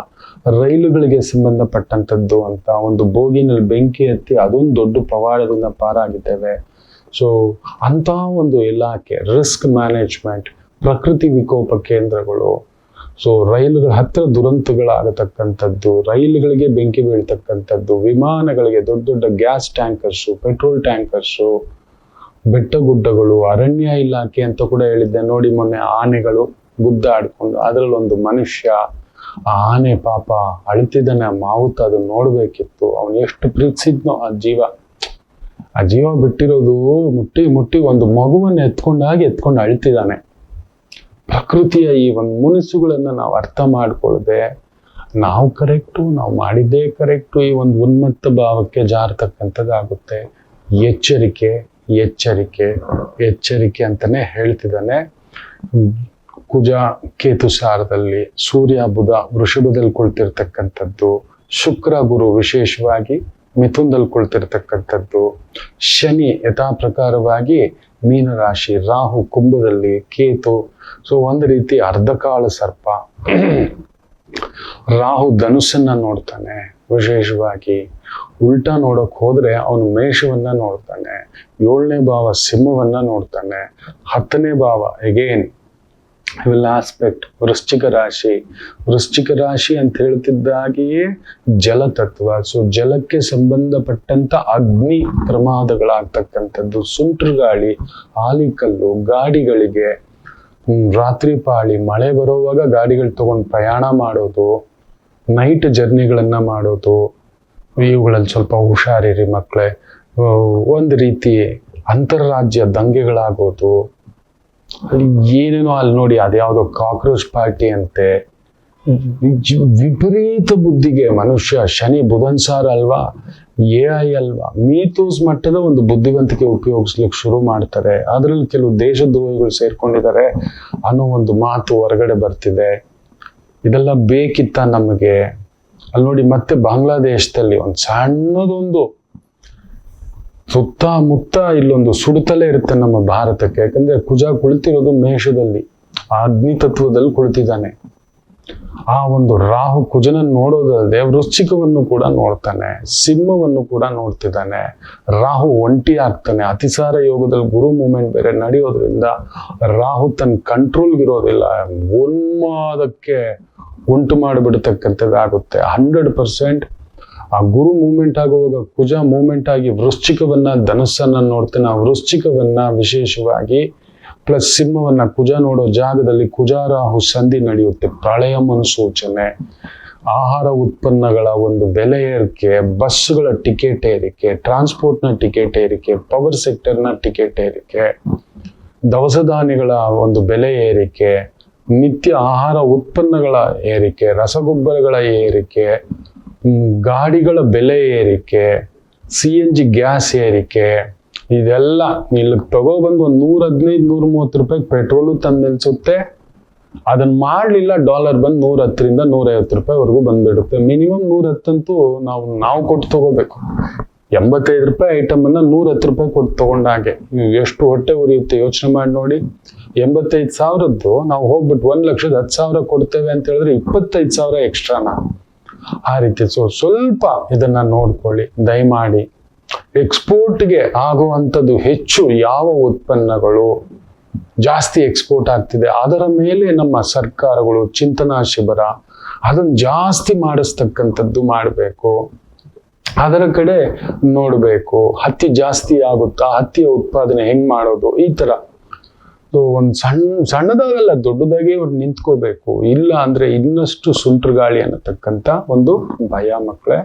ರೈಲುಗಳಿಗೆ ಸಂಬಂಧಪಟ್ಟಂಥದ್ದು ಅಂತ. ಒಂದು ಬೋಗಿನಲ್ಲಿ ಬೆಂಕಿ ಹತ್ತಿ ಅದೊಂದು ದೊಡ್ಡ ಪವಾಡದಿಂದ ಪಾರಾಗಿದ್ದೇವೆ. ಸೊ ಅಂತ ಒಂದು ಇಲಾಖೆ, ರಿಸ್ಕ್ ಮ್ಯಾನೇಜ್ಮೆಂಟ್, ಪ್ರಕೃತಿ ವಿಕೋಪ ಕೇಂದ್ರಗಳು, ಸೊ ರೈಲುಗಳ ಹತ್ತಿರ ದುರಂತಗಳಾಗತಕ್ಕಂಥದ್ದು, ರೈಲುಗಳಿಗೆ ಬೆಂಕಿ ಬೀಳ್ತಕ್ಕಂಥದ್ದು, ವಿಮಾನಗಳಿಗೆ ದೊಡ್ಡ ದೊಡ್ಡ ಗ್ಯಾಸ್ ಟ್ಯಾಂಕರ್ಸು, ಪೆಟ್ರೋಲ್ ಟ್ಯಾಂಕರ್ಸು, ಬೆಟ್ಟ ಗುಡ್ಡಗಳು, ಅರಣ್ಯ ಇಲಾಖೆ ಅಂತ ಕೂಡ ಹೇಳಿದ್ದೆ ನೋಡಿ ಮೊನ್ನೆ. ಆನೆಗಳು ಗುದ್ದಾಡ್ಕೊಂಡು, ಅದರಲ್ಲಿ ಒಂದು ಮನುಷ್ಯ, ಆ ಆನೆ ಪಾಪ ಅಳ್ತಿದ್ದಾನೆ, ಆ ಮಾವುತ ಅದನ್ನ ನೋಡ್ಬೇಕಿತ್ತು. ಅವನು ಎಷ್ಟು ಪ್ರೀತಿಸಿದ್ನೋ ಆ ಜೀವ ಬಿಟ್ಟಿರೋದು ಮುಟ್ಟಿ ಒಂದು ಮಗುವನ್ನು ಎತ್ಕೊಂಡು ಅಳ್ತಿದ್ದಾನೆ. ಪ್ರಕೃತಿಯ ಈ ಒಂದು ಮುನಿಸುಗಳನ್ನ ನಾವು ಅರ್ಥ ಮಾಡ್ಕೊಳ್ಳದೆ, ನಾವು ಕರೆಕ್ಟು, ನಾವು ಮಾಡಿದ್ದೇ ಕರೆಕ್ಟು, ಈ ಒಂದು ಉನ್ಮತ್ತ ಭಾವಕ್ಕೆ ಜಾರತಕ್ಕಂಥದ್ದಾಗುತ್ತೆ. ಎಚ್ಚರಿಕೆ ಎಚ್ಚರಿಕೆ ಎಚ್ಚರಿಕೆ ಅಂತಾನೆ ಹೇಳ್ತಿದ್ದಾನೆ. ಕುಜ ಕೇತು ಸಾರದಲ್ಲಿ, ಸೂರ್ಯ ಬುಧ ವೃಷಭದಲ್ಲಿ ಕುಳಿತಿರ್ತಕ್ಕಂಥದ್ದು, ಶುಕ್ರ ಗುರು ವಿಶೇಷವಾಗಿ ಮಿಥುನದಲ್ಲಿ ಕುಳಿತಿರ್ತಕ್ಕಂಥದ್ದು, ಶನಿ ಯಥಾ ಪ್ರಕಾರವಾಗಿ ಮೀನರಾಶಿ, ರಾಹು ಕುಂಭದಲ್ಲಿ, ಕೇತು ಸೊ ಒಂದು ರೀತಿ ಅರ್ಧಕಾಳ ಸರ್ಪ. ರಾಹು ಧನುಸ್ಸನ್ನ ನೋಡ್ತಾನೆ ವಿಶೇಷವಾಗಿ. ಉಲ್ಟಾ ನೋಡಕ್ ಹೋದ್ರೆ ಅವನು ಮೇಷವನ್ನ ನೋಡ್ತಾನೆ, 7ನೇ ಭಾವ ಸಿಂಹವನ್ನ ನೋಡ್ತಾನೆ, 10ನೇ ಭಾವ ಎಗೇನ್ ಇವೆಲ್ಲ ಆಸ್ಪೆಕ್ಟ್. ವೃಶ್ಚಿಕ ರಾಶಿ ಅಂತ ಹೇಳ್ತಿದ್ದಾಗಿಯೇ ಜಲತತ್ವ. ಸೊ ಜಲಕ್ಕೆ ಸಂಬಂಧಪಟ್ಟಂತ ಅಗ್ನಿ ಪ್ರಮಾದಗಳಾಗ್ತಕ್ಕಂಥದ್ದು, ಸುಂಟ್ರ ಗಾಳಿ, ಆಲಿಕಲ್ಲು, ಗಾಡಿಗಳಿಗೆ ರಾತ್ರಿ ಪಾಳಿ, ಮಳೆ ಬರುವಾಗ ಗಾಡಿಗಳು ತಗೊಂಡು ಪ್ರಯಾಣ ಮಾಡೋದು, ನೈಟ್ ಜರ್ನಿಗಳನ್ನ ಮಾಡೋದು, ಇವುಗಳಲ್ಲಿ ಸ್ವಲ್ಪ ಹುಷಾರಿರಿ ಮಕ್ಕಳೇ. ಒಂದು ರೀತಿ ಅಂತರರಾಜ್ಯ ದಂಗೆಗಳಾಗೋದು, ಅಲ್ಲಿ ಏನೇನೋ ಅಲ್ಲಿ ನೋಡಿ, ಅದ್ಯಾವುದೋ ಕಾಕ್ರೋಚ್ ಪಾರ್ಟಿ ಅಂತೆ. ವಿಪರೀತ ಬುದ್ಧಿಗೆ ಮನುಷ್ಯ, ಶನಿ ಬುಧನ್ಸಾರ ಅಲ್ವಾ, AI ಅಲ್ವಾ, ಮೀಥೋಸ್ ಮಟ್ಟದ ಒಂದು ಬುದ್ಧಿವಂತಿಕೆ ಉಪಯೋಗಿಸ್ಲಿಕ್ಕೆ ಶುರು ಮಾಡ್ತಾರೆ. ಅದ್ರಲ್ಲಿ ಕೆಲವು ದೇಶದ್ರೋಹಿಗಳು ಸೇರ್ಕೊಂಡಿದ್ದಾರೆ ಅನ್ನೋ ಒಂದು ಮಾತು ಹೊರಗಡೆ ಬರ್ತಿದೆ. ಇದೆಲ್ಲ ಬೇಕಿತ್ತ ನಮಗೆ? ಅಲ್ಲಿ ನೋಡಿ, ಮತ್ತೆ ಬಾಂಗ್ಲಾದೇಶದಲ್ಲಿ ಒಂದು ಸಣ್ಣದೊಂದು ಸುತ್ತಮುತ್ತ ಇಲ್ಲೊಂದು ಸುಡುತ್ತಲೇ ಇರುತ್ತೆ ನಮ್ಮ ಭಾರತಕ್ಕೆ. ಯಾಕಂದ್ರೆ ಕುಜ ಕುಳಿತಿರೋದು ಮೇಷದಲ್ಲಿ, ಆ ಅಗ್ನಿ ತತ್ವದಲ್ಲಿ ಕುಳಿತಿದ್ದಾನೆ. ಆ ಒಂದು ರಾಹು ಕುಜನನ್ನು ನೋಡೋದಲ್ಲದೆ ವೃಶ್ಚಿಕವನ್ನು ಕೂಡ ನೋಡ್ತಾನೆ, ಸಿಂಹವನ್ನು ಕೂಡ ನೋಡ್ತಿದ್ದಾನೆ. ರಾಹು ಒಂಟಿ ಆಗ್ತಾನೆ. ಅತಿಸಾರ ಯೋಗದಲ್ಲಿ ಗುರು ಮೂಮೆಂಟ್ ಬೇರೆ ನಡೆಯೋದ್ರಿಂದ ರಾಹು ತನ್ನ ಕಂಟ್ರೋಲ್ಗಿರೋದಿಲ್ಲ, ಉನ್ಮಾದಕ್ಕೆ ಉಂಟು ಮಾಡಿಬಿಡ್ತಕ್ಕಂಥದ್ದಾಗುತ್ತೆ. 100% ಆ ಗುರು ಮೂವ್ಮೆಂಟ್ ಆಗುವಾಗ ಕುಜ ಮೂವ್ಮೆಂಟ್ ಆಗಿ ವೃಶ್ಚಿಕವನ್ನ, ಧನುಸ್ಸನ್ನ ನೋಡ್ತಾನೆ. ಆ ವೃಶ್ಚಿಕವನ್ನ ವಿಶೇಷವಾಗಿ ಪ್ಲಸ್ ಸಿಂಹವನ್ನ ಕುಜ ನೋಡೋ ಜಾಗದಲ್ಲಿ ಕುಜಾರಾಹು ಸಂಧಿ ನಡೆಯುತ್ತೆ. ಪ್ರಳಯ ಮುನ್ಸೂಚನೆ, ಆಹಾರ ಉತ್ಪನ್ನಗಳ ಒಂದು ಬೆಲೆ ಏರಿಕೆ, ಬಸ್ಗಳ ಟಿಕೆಟ್ ಏರಿಕೆ, ಟ್ರಾನ್ಸ್ಪೋರ್ಟ್ನ ಟಿಕೆಟ್ ಏರಿಕೆ, ಪವರ್ ಸೆಕ್ಟರ್ನ ಟಿಕೆಟ್ ಏರಿಕೆ, ದವಸ ಧಾನ್ಯಗಳ ಒಂದು ಬೆಲೆ ಏರಿಕೆ, ನಿತ್ಯ ಆಹಾರ ಉತ್ಪನ್ನಗಳ ಏರಿಕೆ, ರಸಗೊಬ್ಬರಗಳ ಏರಿಕೆ, ಗಾಡಿಗಳ ಬೆಲೆ ಏರಿಕೆ, CNG ಗ್ಯಾಸ್ ಏರಿಕೆ, ಇದೆಲ್ಲ ಇಲ್ಲಿ ತಗೊಬಂದು ಒಂದು 115-130 ರೂಪಾಯಿ ಪೆಟ್ರೋಲು ತಂದು ನಿಲ್ಸುತ್ತೆ. ಅದನ್ನ ಮಾಡ್ಲಿಲ್ಲ, ಡಾಲರ್ ಬಂದು 110ರಿಂದ 150 ರೂಪಾಯಿವರೆಗೂ ಬಂದ್ಬಿಡುತ್ತೆ. ಮಿನಿಮಮ್ 110 ಅಂತೂ ನಾವು ಕೊಟ್ಟು ತಗೋಬೇಕು. 85 ರೂಪಾಯಿ ಐಟಮ್ ಅನ್ನ 110 ರೂಪಾಯಿ ಕೊಟ್ಟು ತಗೊಂಡಾಗೆ ಎಷ್ಟು ಹೊಟ್ಟೆ ಉರಿಯುತ್ತೆ ಯೋಚನೆ ಮಾಡಿ ನೋಡಿ. 85,000ದ್ದು ನಾವು ಹೋಗ್ಬಿಟ್ಟು 1,10,000 ಕೊಡ್ತೇವೆ ಅಂತ ಹೇಳಿದ್ರೆ 25,000 ಎಕ್ಸ್ಟ್ರಾನ. ಆ ರೀತಿ ಸ್ವಲ್ಪ ಇದನ್ನ ನೋಡ್ಕೊಳ್ಳಿ ದಯಮಾಡಿ. ಎಕ್ಸ್ಪೋರ್ಟ್ಗೆ ಆಗುವಂಥದ್ದು ಹೆಚ್ಚು ಯಾವ ಉತ್ಪನ್ನಗಳು ಜಾಸ್ತಿ ಎಕ್ಸ್ಪೋರ್ಟ್ ಆಗ್ತಿದೆ ಅದರ ಮೇಲೆ ನಮ್ಮ ಸರ್ಕಾರಗಳು ಚಿಂತನಾ ಶಿಬಿರ ಅದನ್ನ ಜಾಸ್ತಿ ಮಾಡಿಸ್ತಕ್ಕಂಥದ್ದು ಮಾಡಬೇಕು. ಅದರ ಕಡೆ ನೋಡ್ಬೇಕು. ಹತ್ತಿ ಜಾಸ್ತಿ ಆಗುತ್ತಾ, ಹತ್ತಿಯ ಉತ್ಪಾದನೆ ಹೆಂಗ್ ಮಾಡೋದು, ಈ ತರ ಒಂದು ಸಣ್ಣದಾಗಲ್ಲ ದೊಡ್ಡದಾಗಿ ಅವ್ರು ನಿಂತ್ಕೋಬೇಕು. ಇಲ್ಲ ಅಂದ್ರೆ ಇನ್ನಷ್ಟು ಸುಂಟ್ರ ಗಾಳಿ ಅನ್ನತಕ್ಕಂಥ ಒಂದು ಭಯ. ಮಕ್ಕಳೇ,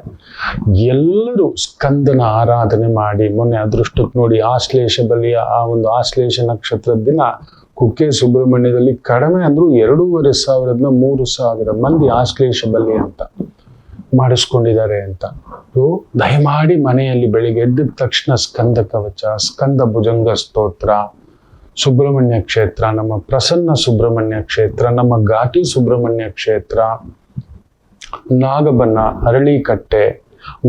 ಎಲ್ಲರೂ ಸ್ಕಂದನ ಆರಾಧನೆ ಮಾಡಿ. ಮೊನ್ನೆ ಅದೃಷ್ಟಕ್ಕೆ ನೋಡಿ ಆಶ್ಲೇಷ ಬಲಿಯ ಆ ಒಂದು ಆಶ್ಲೇಷ ನಕ್ಷತ್ರದ ದಿನ ಕುಕ್ಕೆ ಸುಬ್ರಹ್ಮಣ್ಯದಲ್ಲಿ ಕಡಿಮೆ ಅಂದ್ರೂ 2,500-3,000 ಮಂದಿ ಆಶ್ಲೇಷ ಬಲಿ ಅಂತ ಮಾಡಿಸ್ಕೊಂಡಿದ್ದಾರೆ ಅಂತ. ದಯಮಾಡಿ ಮನೆಯಲ್ಲಿ ಬೆಳಿಗ್ಗೆ ಎದ್ದ ತಕ್ಷಣ ಸ್ಕಂದ ಕವಚ, ಸ್ಕಂದ ಭುಜಂಗ ಸ್ತೋತ್ರ, ಸುಬ್ರಹ್ಮಣ್ಯ ಕ್ಷೇತ್ರ, ನಮ್ಮ ಪ್ರಸನ್ನ ಸುಬ್ರಹ್ಮಣ್ಯ ಕ್ಷೇತ್ರ, ನಮ್ಮ ಘಾಟಿ ಸುಬ್ರಹ್ಮಣ್ಯ ಕ್ಷೇತ್ರ, ನಾಗಬನ್ನ, ಅರಳಿಕಟ್ಟೆ,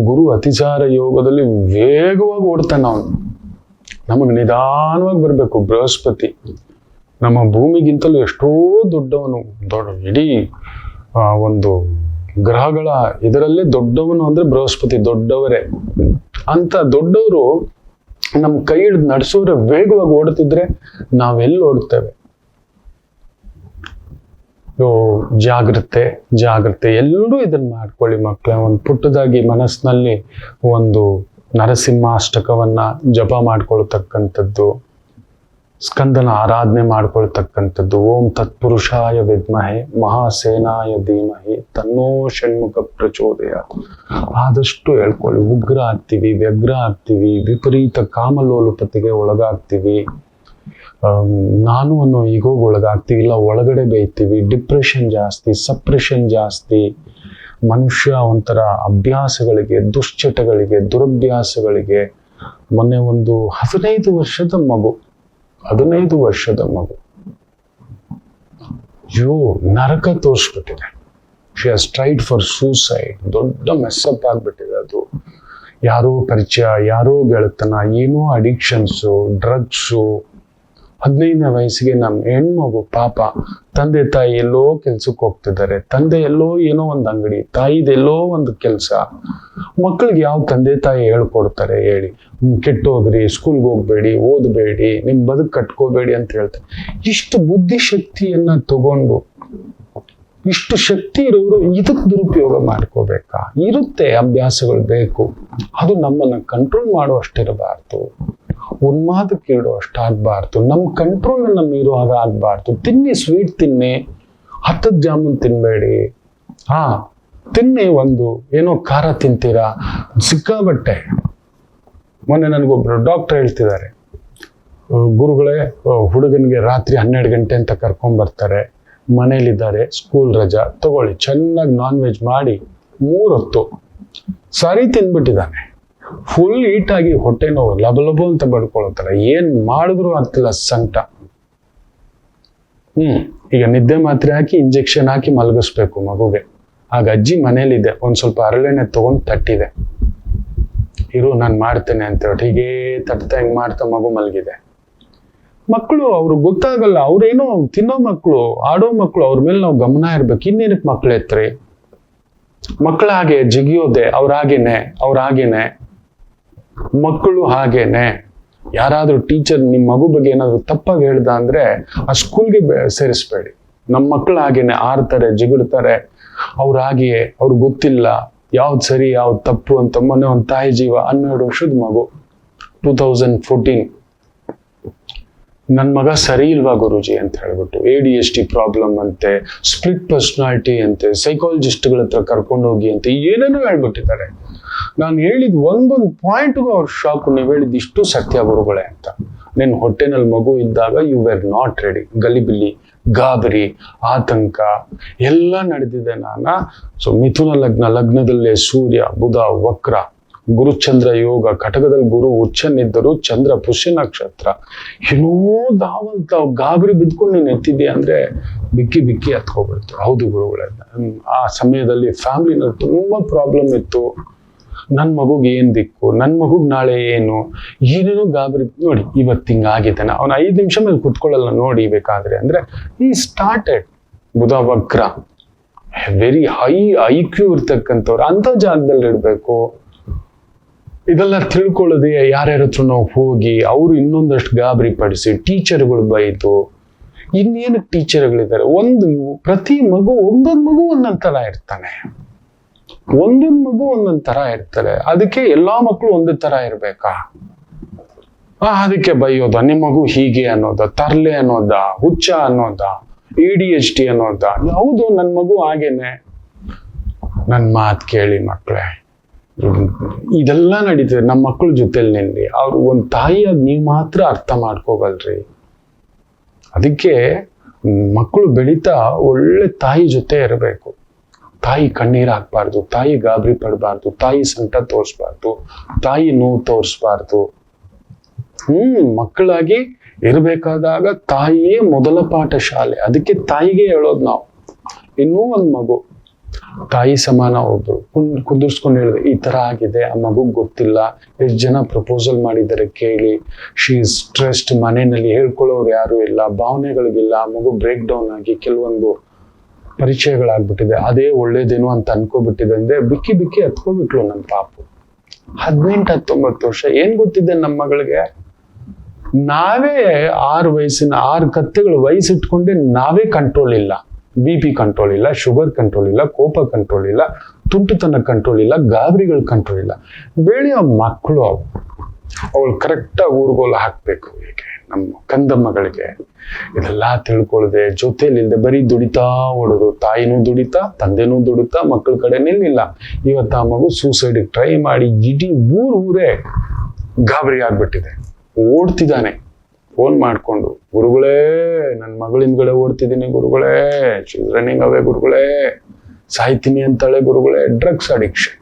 ಗುರು ಅತಿಸಾರ ಯೋಗದಲ್ಲಿ ವೇಗವಾಗಿ ಓಡ್ತಾನೆ ಅವನು. ನಮಗೆ ನಿಧಾನವಾಗಿ ಬರಬೇಕು. ಬೃಹಸ್ಪತಿ ನಮ್ಮ ಭೂಮಿಗಿಂತಲೂ ಎಷ್ಟೋ ದೊಡ್ಡವನು, ಇಡೀ ಒಂದು ಗ್ರಹಗಳ ಇದರಲ್ಲೇ ದೊಡ್ಡವನು ಅಂದ್ರೆ ಬೃಹಸ್ಪತಿ, ದೊಡ್ಡವರೇ. ಅಂತ ದೊಡ್ಡವರು ನಮ್ಮ ಕೈ ಹಿಡಿದು ನಡೆಸೋರೆ ವೇಗವಾಗಿ ಓಡುತ್ತಿದ್ರೆ ನಾವೆಲ್ಲಿ ಓಡ್ತೇವೆ? ಜಾಗ್ರತೆ ಜಾಗ್ರತೆ, ಎಲ್ಲರೂ ಇದನ್ನ ಮಾಡ್ಕೊಳ್ಳಿ ಮಕ್ಕಳೇ. ಒಂದು ಪುಟ್ಟದಾಗಿ ಮನಸ್ಸಿನಲ್ಲಿ ಒಂದು ನರಸಿಂಹಾಷ್ಟಕವನ್ನ ಜಪ ಮಾಡ್ಕೊಳ್ತಕ್ಕಂಥದ್ದು, ಸ್ಕಂದನ ಆರಾಧನೆ ಮಾಡ್ಕೊಳ್ತಕ್ಕಂಥದ್ದು. ಓಂ ತತ್ಪುರುಷಾಯ ವಿದ್ಮಹೆ ಮಹಾಸೇನಾಯ ಧೀಮಹಿ ತನ್ನೋ ಷಣ್ಮುಖ ಪ್ರಚೋದಯ. ಆದಷ್ಟು ಹೇಳ್ಕೊಳ್ಳಿ. ಉಗ್ರ ಆಗ್ತೀವಿ, ವ್ಯಗ್ರ ಆಗ್ತೀವಿ, ವಿಪರೀತ ಕಾಮಲೋಲುಪತಿಗೆ ಒಳಗಾಗ್ತೀವಿ, ನಾನು ಅನ್ನೋ ಈಗೋಗೆ ಒಳಗಾಗ್ತೀವಿ, ಇಲ್ಲ ಒಳಗಡೆ ಬೇಯ್ತೀವಿ. ಡಿಪ್ರೆಷನ್ ಜಾಸ್ತಿ, ಸಪ್ರೆಷನ್ ಜಾಸ್ತಿ. ಮನುಷ್ಯ ಒಂಥರ ಅಭ್ಯಾಸಗಳಿಗೆ, ದುಶ್ಚಟಗಳಿಗೆ, ದುರಭ್ಯಾಸಗಳಿಗೆ. ಮೊನ್ನೆ ಒಂದು 15 ವರ್ಷದ ಮಗು ನರಕ ತೋರಿಸ್ಬಿಟ್ಟಿದೆ. She has tried for suicide. ದೊಡ್ಡ ಮೆಸ್ಸಪ್ ಆಗ್ಬಿಟ್ಟಿದೆ ಅದು. ಯಾರೋ ಪರಿಚಯ, ಯಾರೋ ಗೆಳೆತನ, ಏನೋ ಅಡಿಕ್ಷನ್ಸು, ಡ್ರಗ್ಸು. 15ನೇ ವಯಸ್ಸಿಗೆ ನಮ್ಮ ಹೆಣ್ಮಗು ಪಾಪ, ತಂದೆ ತಾಯಿ ಎಲ್ಲೋ ಕೆಲ್ಸಕ್ಕೆ ಹೋಗ್ತಿದ್ದಾರೆ, ತಂದೆ ಎಲ್ಲೋ ಏನೋ ಒಂದು ಅಂಗಡಿ, ತಾಯಿದೆಲ್ಲೋ ಒಂದು ಕೆಲಸ. ಮಕ್ಕಳಿಗೆ ಯಾವ ತಂದೆ ತಾಯಿ ಹೇಳ್ಕೊಡ್ತಾರೆ ಹೇಳಿ? ಕೆಟ್ಟೋಗ್ರಿ, ಸ್ಕೂಲ್ಗೆ ಹೋಗ್ಬೇಡಿ, ಓದಬೇಡಿ, ನಿಮ್ ಬದುಕು ಕಟ್ಕೋಬೇಡಿ ಅಂತ ಹೇಳ್ತಾರೆ. ಇಷ್ಟು ಬುದ್ಧಿಶಕ್ತಿಯನ್ನ ತಗೊಂಡು, ಇಷ್ಟು ಶಕ್ತಿ ಇರೋರು ಇದಕ್ಕೆ ದುರುಪಯೋಗ ಮಾಡ್ಕೋಬೇಕಾ? ಇರುತ್ತೆ, ಅಭ್ಯಾಸಗಳು ಬೇಕು. ಅದು ನಮ್ಮನ್ನ ಕಂಟ್ರೋಲ್ ಮಾಡುವಷ್ಟಿರಬಾರ್ದು, ಉನ್ಮಾದಕ್ಕೀಡೋ ಅಷ್ಟಾಗಬಾರ್ದು, ನಮ್ಮ ಕಂಟ್ರೋಲ್ ಮೀರೋ ಹಾಗೆ ಆಗ್ಬಾರ್ದು. ತಿನ್ನಿ, ಸ್ವೀಟ್ ತಿನ್ನಿ, 10 ಜಾಮೂನ್ ತಿನ್ಬೇಡಿ. ತಿನ್ನಿ, ಒಂದು ಏನೋ ಖಾರ ತಿಂತೀರಾ, ಸಿಕ್ಕಾಬಟ್ಟೆ. ಮೊನ್ನೆ ನನಗೊಬ್ರು ಡಾಕ್ಟರ್ ಹೇಳ್ತಿದ್ದಾರೆ, ಗುರುಗಳೇ, ಹುಡುಗನಿಗೆ ರಾತ್ರಿ 12 ಗಂಟೆ ಅಂತ ಕರ್ಕೊಂಡ್ಬರ್ತಾರೆ, ಮನೇಲಿದ್ದಾರೆ, ಸ್ಕೂಲ್ ರಜಾ, ತಗೊಳ್ಳಿ, ಚೆನ್ನಾಗಿ ನಾನ್ ವೆಜ್ ಮಾಡಿ 3 ಹೊತ್ತು ಸಾರಿ ತಿನ್ಬಿಟ್ಟಿದ್ದಾನೆ. ಫುಲ್ ಹೀಟಾಗಿ ಹೊಟ್ಟೆ ನೋವು, ಲಬಲಬು ಅಂತ ಬಡ್ಕೊಳ್ತಾರೆ. ಏನ್ ಮಾಡಿದ್ರು ಆಗ್ತಿಲ್ಲ, ಸಂಕಟ. ಈಗ ನಿದ್ದೆ ಮಾತ್ರೆ ಹಾಕಿ ಇಂಜೆಕ್ಷನ್ ಹಾಕಿ ಮಲಗಿಸ್ಬೇಕು ಮಗುಗೆ. ಆಗ ಅಜ್ಜಿ ಮನೇಲಿದೆ, ಒಂದ್ ಸ್ವಲ್ಪ ಹರಳೆಣ್ಣೆ ತಗೊಂಡು ತಟ್ಟಿದೆ, ಇರು ನಾನು ಮಾಡ್ತೇನೆ ಅಂತ ಹೇಳಿ ಹೀಗೆ ತಟ್ತಾ ಹಿಂಗ್ ಮಾಡ್ತಾ ಮಗು ಮಲಗಿದೆ. ಮಕ್ಕಳು ಅವ್ರಿಗೆ ಗೊತ್ತಾಗಲ್ಲ, ಅವ್ರೇನೋ ತಿನ್ನೋ ಮಕ್ಕಳು, ಆಡೋ ಮಕ್ಕಳು, ಅವ್ರ ಮೇಲೆ ನಾವು ಗಮನ ಇರ್ಬೇಕು. ಇನ್ನೇನಕ್ಕೆ ಮಕ್ಳು ಎತ್ರಿ? ಮಕ್ಕಳ ಹಾಗೆ ಜಿಗಿಯೋದೆ, ಅವ್ರಾಗೇನೆ ಮಕ್ಕಳು ಹಾಗೇನೆ. ಯಾರಾದ್ರೂ ಟೀಚರ್ ನಿಮ್ಮ ಮಗು ಬಗ್ಗೆ ಏನಾದ್ರು ತಪ್ಪಾಗಿ ಹೇಳ್ದ ಅಂದ್ರೆ ಆ ಸ್ಕೂಲ್ಗೆ ಸೇರಿಸ್ಬೇಡಿ. ನಮ್ಮ ಮಕ್ಕಳು ಹಾಗೇನೆ ಆಡ್ತಾರೆ, ಜಿಗಿಡ್ತಾರೆ, ಅವ್ರಾಗಿಯೇ. ಅವ್ರಿಗೆ ಗೊತ್ತಿಲ್ಲ ಯಾವ್ದು ಸರಿ ಯಾವ್ದು ತಪ್ಪು ಅಂತ. ಮೊನ್ನೆ ಒಂದು ತಾಯಿ ಜೀವ, 12 ವರ್ಷದ ಮಗು, 2014, ನನ್ನ ಮಗ ಸರಿ ಇಲ್ವಾ ಗುರುಜಿ ಅಂತ ಹೇಳ್ಬಿಟ್ಟು, ADHD ಪ್ರಾಬ್ಲಮ್ ಅಂತೆ, ಸ್ಪ್ಲಿಟ್ ಪರ್ಸನಾಲಿಟಿ ಅಂತೆ, ಸೈಕಾಲಜಿಸ್ಟ್ಗಳ ಹತ್ರ ಕರ್ಕೊಂಡೋಗಿ ಅಂತ ಏನೇನೋ ಹೇಳ್ಬಿಟ್ಟಿದ್ದಾರೆ. ನಾನು ಹೇಳಿದ್ ಒಂದೊಂದು ಪಾಯಿಂಟ್ಗೂ ಅವ್ರ ಶಾಕು. ನೀವು ಹೇಳಿದ್ ಇಷ್ಟು ಸತ್ಯ ಗುರುಗಳೇ ಅಂತ. ನಿನ್ನ ಹೊಟ್ಟೆನಲ್ಲಿ ಮಗು ಇದ್ದಾಗ ಯು ವೇರ್ ನಾಟ್ ರೆಡಿ. ಗಲಿಬಿಲಿ, ಗಾಬರಿ, ಆತಂಕ ಎಲ್ಲ ನಡೆದಿದೆ. ಸೊ ಮಿಥುನ ಲಗ್ನದಲ್ಲೇ ಸೂರ್ಯ ಬುಧ ವಕ್ರ, ಗುರುಚಂದ್ರ ಯೋಗ, ಕಟಕದಲ್ಲಿ ಗುರು ಉಚ್ಚನಿದ್ದರು, ಚಂದ್ರ ಪುಷ್ಯ ನಕ್ಷತ್ರ. ಏನೋ ದಾವಂತ ಗಾಬರಿ ಬಿದ್ಕೊಂಡು ನೀನು ಎತ್ತಿದ್ಯಾ ಅಂದ್ರೆ ಬಿಕ್ಕಿ ಹತ್ಕೊಬಿಡ್ತು. ಹೌದು ಗುರುಗಳೇ, ಆ ಸಮಯದಲ್ಲಿ ಫ್ಯಾಮಿಲಿನಲ್ಲಿ ತುಂಬಾ ಪ್ರಾಬ್ಲಮ್ ಇತ್ತು. ನನ್ನ ಮಗುಗೆ ಏನ್ ದಿಕ್ಕು, ನನ್ನ ಮಗುಗ್ ನಾಳೆ ಏನೇನೋ ಗಾಬರಿ. ನೋಡಿ ಇವತ್ತು ಹಿಂಗಾಗಿದ್ದಾನೆ, ಅವ್ನು 5 ನಿಮಿಷ ಮೇಲೆ ಕುತ್ಕೊಳ್ಳಲ್ಲ ನೋಡಿ ಬೇಕಾದ್ರೆ ಅಂದ್ರೆ. ಈ ಸ್ಟಾರ್ಟೆಡ್ ಬುಧ ವಕ್ರ, ವೆರಿ ಹೈ IQ ಇರ್ತಕ್ಕಂಥವ್ರು ಅಂತ ಜಾಗದಲ್ಲಿ ಇಡ್ಬೇಕು. ಇದೆಲ್ಲ ತಿಳ್ಕೊಳ್ಳೋದೇ ಯಾರ್ಯಾರ ಹತ್ರ ನಾವು ಹೋಗಿ ಅವರು ಇನ್ನೊಂದಷ್ಟು ಗಾಬರಿ ಪಡಿಸಿ, ಟೀಚರ್ಗಳು ಬೈತು. ಇನ್ನೇನಕ್ಕೆ ಟೀಚರ್ಗಳಿದ್ದಾರೆ? ಪ್ರತಿ ಮಗು ಒಂದೊಂದು ಮಗು ಒಂದೊಂದ್ ತರ ಇರ್ತಾನೆ, ಒಂದೊಂದು ಮಗು ಒಂದೊಂದ್ ತರ ಇರ್ತಾರೆ. ಅದಕ್ಕೆ ಎಲ್ಲಾ ಮಕ್ಕಳು ಒಂದೇ ತರ ಇರ್ಬೇಕಾ? ಅದಕ್ಕೆ ಬೈಯೋದ, ನಿಮ್ಮ ಮಗು ಹೀಗೆ ಅನ್ನೋದ, ತರ್ಲೆ ಅನ್ನೋದ, ಹುಚ್ಚ ಅನ್ನೋದ, ADHD ಅನ್ನೋದ. ಹೌದು, ನನ್ ಮಗು ಹಾಗೇನೆ. ನನ್ ಮಾತ್ ಕೇಳಿ ಮಕ್ಕಳೇ, ಇದೆಲ್ಲ ನಡೀತದೆ ನಮ್ಮ ಮಕ್ಕಳ ಜೊತೆಲಿ. ನಿಲ್ಲಿ ಅವ್ರು ಒಂದ್ ತಾಯಿಯಾಗಿ ನೀವು ಮಾತ್ರ ಅರ್ಥ ಮಾಡ್ಕೋಬಲ್ರಿ. ಅದಕ್ಕೆ ಮಕ್ಕಳು ಬೆಳೀತಾ ಒಳ್ಳೆ ತಾಯಿ ಜೊತೆ ಇರಬೇಕು. ತಾಯಿ ಕಣ್ಣೀರ್ ಹಾಕ್ಬಾರ್ದು, ತಾಯಿ ಗಾಬರಿ ಪಡಬಾರ್ದು, ತಾಯಿ ಸಂಕಟ ತೋರಿಸ್ಬಾರ್ದು, ತಾಯಿ ನೋವು ತೋರಿಸ್ಬಾರ್ದು. ಮಕ್ಕಳಾಗಿ ಇರ್ಬೇಕಾದಾಗ ತಾಯಿಯೇ ಮೊದಲ ಪಾಠ ಶಾಲೆ. ಅದಕ್ಕೆ ತಾಯಿಗೆ ಹೇಳೋದು ನಾವು. ಇನ್ನೂ ಒಂದ್ ಮಗು ತಾಯಿ ಸಮಾನ ಒಬ್ರು ಕುದುರ್ಸ್ಕೊಂಡು ಹೇಳಿದೆ, ಈ ತರ ಆಗಿದೆ, ಆ ಮಗುಗ್ ಗೊತ್ತಿಲ್ಲ, ಎಷ್ಟು ಜನ ಪ್ರಪೋಸಲ್ ಮಾಡಿದ್ದಾರೆ ಕೇಳಿ, ಶಿ ಇಸ್ ಸ್ಟ್ರೆಸ್ಡ್, ಮನೆಯಲ್ಲಿ ಹೇಳ್ಕೊಳ್ಳೋರು ಯಾರು ಇಲ್ಲ, ಭಾವನೆಗಳಿಗಿಲ್ಲ, ಆ ಮಗು ಬ್ರೇಕ್ ಡೌನ್ ಆಗಿ ಕೆಲವೊಂದು ಪರಿಚಯಗಳಾಗ್ಬಿಟ್ಟಿದೆ, ಅದೇ ಒಳ್ಳೇದೇನು ಅಂತ ಅನ್ಕೋಬಿಟ್ಟಿದೆ ಅಂದ್ರೆ ಬಿಕ್ಕಿ ಬಿಕ್ಕಿ ಹತ್ಕೋಬಿಟ್ಲು ನಮ್ಮ ಪಾಪು. 18-19 ವರ್ಷ. ಏನ್ ಗೊತ್ತಿದೆ ನಮ್ಮ ಮಗಳಿಗೆ? ನಾವೇ 6 ಕತ್ತೆಗಳು ವಯಸ್ಸಿಟ್ಕೊಂಡೆ ನಾವೇ ಕಂಟ್ರೋಲ್ ಇಲ್ಲ. BP ಕಂಟ್ರೋಲ್ ಇಲ್ಲ, ಶುಗರ್ ಕಂಟ್ರೋಲ್ ಇಲ್ಲ, ಕೋಪ ಕಂಟ್ರೋಲ್ ಇಲ್ಲ, ತುಂಟುತನ ಕಂಟ್ರೋಲ್ ಇಲ್ಲ, ಗಾಬರಿಗಳು ಕಂಟ್ರೋಲ್ ಇಲ್ಲ. ಬೆಳೆಯೋ ಮಕ್ಕಳು ಅವಳು ಕರೆಕ್ಟಾಗಿ ಊರ್ಗೋಲು ಹಾಕ್ಬೇಕು. ಹೀಗೆ ನಮ್ಮ ಕಂದಮ್ಮಗಳಿಗೆ ಇದೆಲ್ಲ ತಿಳ್ಕೊಳ್ದೆ, ಜೊತೆಲಿಲ್ದೆ ಬರೀ ದುಡಿತಾ ಓಡೋದು. ತಾಯಿನೂ ದುಡಿತಾ, ತಂದೆನೂ ದುಡಿತಾ, ಮಕ್ಕಳ ಕಡೆ ನಿಲ್ಲಿಲ್ಲ. ಇವತ್ತು ಆ ಮಗು ಸೂಸೈಡಿಗೆ ಟ್ರೈ ಮಾಡಿ ಇಡೀ ಊರೇ ಗಾಬರಿ ಆಗ್ಬಿಟ್ಟಿದೆ. ಓಡ್ತಿದ್ದಾನೆ ಫೋನ್ ಮಾಡ್ಕೊಂಡು, ಗುರುಗಳೇ ನನ್ನ ಮಗಳಿಂದಗಡೆ ಓಡ್ತಿದ್ದೀನಿ ಗುರುಗಳೇ, ರನ್ನಿಂಗ್ ಅವೇ ಗುರುಗಳೇ, ಸಾಯ್ತೀನಿ ಅಂತಾಳೆ ಗುರುಗಳೇ, ಡ್ರಗ್ಸ್ ಅಡಿಕ್ಷನ್.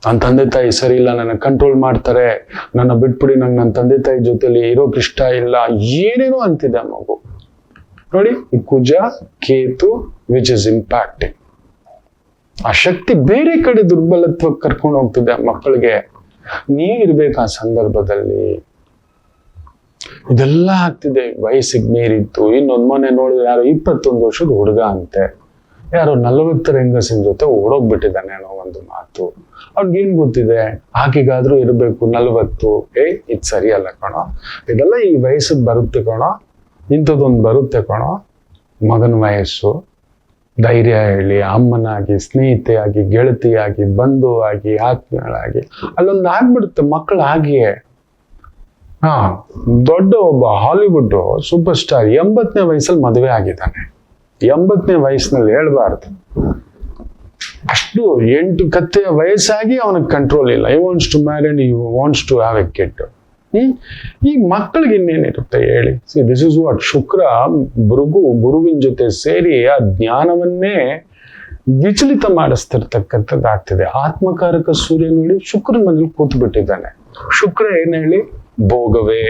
ನನ್ನ ತಂದೆ ತಾಯಿ ಸರಿ ಇಲ್ಲ, ನನ್ನ ಕಂಟ್ರೋಲ್ ಮಾಡ್ತಾರೆ, ನನ್ನ ಬಿಟ್ಬಿಡಿ, ನಂಗೆ ನನ್ನ ತಂದೆ ತಾಯಿ ಜೊತೆಲಿ ಇರೋಕೆ ಇಷ್ಟ ಇಲ್ಲ, ಏನೇನೋ ಅಂತಿದೆ ಮಗು. ನೋಡಿ, ಈ ಕುಜ ಕೇತು ವಿಚ್ ಇಸ್ ಇಂಪ್ಯಾಕ್ಟಿಂಗ್. ಆ ಶಕ್ತಿ ಬೇರೆ ಕಡೆ ದುರ್ಬಲತ್ವಕ್ಕೆ ಕರ್ಕೊಂಡು ಹೋಗ್ತಿದೆ ಮಕ್ಕಳಿಗೆ. ನೀವಿರ್ಬೇಕು ಆ ಸಂದರ್ಭದಲ್ಲಿ. ಇದೆಲ್ಲ ಆಗ್ತಿದೆ. ವಯಸ್ಸಿಗೆ ಮೀರಿತ್ತು. ಇನ್ನೊಂದ್ ಮನೆ ನೋಡಿದ್ರೆ ಯಾರೋ 21 ವರ್ಷದ ಹುಡುಗ ಅಂತೆ, ಯಾರೋ 40 ಹೆಂಗಸಿನ ಜೊತೆ ಓಡೋಗ್ಬಿಟ್ಟಿದ್ದಾನೆ ಅನ್ನೋ ಒಂದು ಮಾತು. ಅವ್ನಿಗೇನ್ ಗೊತ್ತಿದೆ? ಆಕೆಗಾದ್ರೂ ಇರ್ಬೇಕು 40. ಇದು ಸರಿಯಲ್ಲ ಕಣೋ, ಇದೆಲ್ಲ ಈ ವಯಸ್ಸಿಗೆ ಬರುತ್ತೆ ಕಣೋ, ಇಂಥದ್ದೊಂದು ಬರುತ್ತೆ ಕಣೋ. ಮಗನ ವಯಸ್ಸು, ಧೈರ್ಯ ಹೇಳಿ, ಅಮ್ಮನಾಗಿ, ಸ್ನೇಹಿತೆಯಾಗಿ, ಗೆಳತಿಯಾಗಿ, ಬಂಧು ಆಗಿ, ಆತ್ಮೀಯಳಾಗಿ ಅಲ್ಲೊಂದು ಆಗ್ಬಿಡುತ್ತೆ ಮಕ್ಕಳು. ಹಾಗೆಯೇ ದೊಡ್ಡ ಒಬ್ಬ ಹಾಲಿವುಡ್ ಸೂಪರ್ ಸ್ಟಾರ್ 80ನೇ ವಯಸ್ಸಲ್ಲಿ ಮದುವೆ ಆಗಿದ್ದಾನೆ. 80ನೇ ವಯಸ್ಸಿನಲ್ಲಿ ಹೇಳ್ಬಾರ್ದು, ಅಷ್ಟು 8 ಕತ್ತೆಯ ವಯಸ್ಸಾಗಿ ಅವನಿಗೆ ಕಂಟ್ರೋಲ್ ಇಲ್ಲ. he wants to marry and he wants to have a kid. ಈ ಮಕ್ಕಳಿಗೆ ಇನ್ನೇನಿರುತ್ತೆ ಹೇಳಿ? ದಿಸ್ ಇಸ್ ವಾಟ್ ಶುಕ್ರ ಗುರುವಿನ ಜೊತೆ ಸೇರಿ ಆ ಜ್ಞಾನವನ್ನೇ ವಿಚಲಿತ ಮಾಡಿಸ್ತಿರ್ತಕ್ಕಂಥದ್ದು ಆಗ್ತಿದೆ. ಆತ್ಮಕಾರಕ ಸೂರ್ಯ ನೋಡಿ ಶುಕ್ರನ ಮನೇಲಿ ಕೂತು ಬಿಟ್ಟಿದ್ದಾನೆ. ಶುಕ್ರ ಏನ್ ಹೇಳಿ? ಭೋಗವೇ,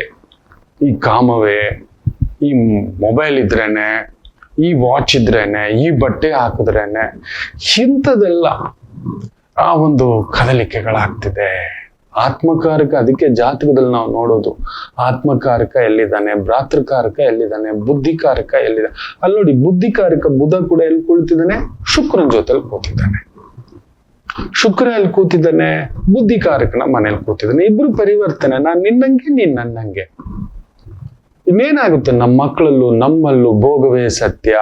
ಈ ಕಾಮವೇ, ಈ ಮೊಬೈಲ್ ಇದ್ರೇನೆ, ಈ ವಾಚ್ ಇದ್ರೇನೆ, ಈ ಬಟ್ಟೆ ಹಾಕಿದ್ರೇನೆ, ಇಂಥದೆಲ್ಲ ಆ ಒಂದು ಕದಲಿಕೆಗಳಾಗ್ತಿದೆ. ಆತ್ಮಕಾರಕ, ಅದಕ್ಕೆ ಜಾತಕದಲ್ಲಿ ನಾವು ನೋಡೋದು ಆತ್ಮಕಾರಕ ಎಲ್ಲಿದ್ದಾನೆ, ಭ್ರಾತೃಕಾರಕ ಎಲ್ಲಿದ್ದಾನೆ, ಬುದ್ಧಿಕಾರಕ ಎಲ್ಲಿದ್ದಾನೆ. ಅಲ್ಲಿ ನೋಡಿ, ಬುದ್ಧಿಕಾರಕ ಬುಧ ಕೂಡ ಎಲ್ಲಿ ಕೂಳ್ತಿದ್ದಾನೆ? ಶುಕ್ರನ ಜೊತೆಲಿ ಕೂತಿದ್ದಾನೆ. ಶುಕ್ರ ಎಲ್ಲಿ ಕೂತಿದ್ದಾನೆ? ಬುದ್ಧಿಕಾರಕನ ಮನೇಲಿ ಕೂತಿದ್ದಾನೆ. ಇಬ್ರು ಪರಿವರ್ತನೆ, ನಾನ್ ನಿನ್ನಂಗೆ, ನೀನ್ ನನ್ನಂಗೆ. ಇನ್ನೇನಾಗುತ್ತೆ? ನಮ್ಮ ಮಕ್ಕಳಲ್ಲೂ ನಮ್ಮಲ್ಲೂ ಭೋಗವೇ ಸತ್ಯ,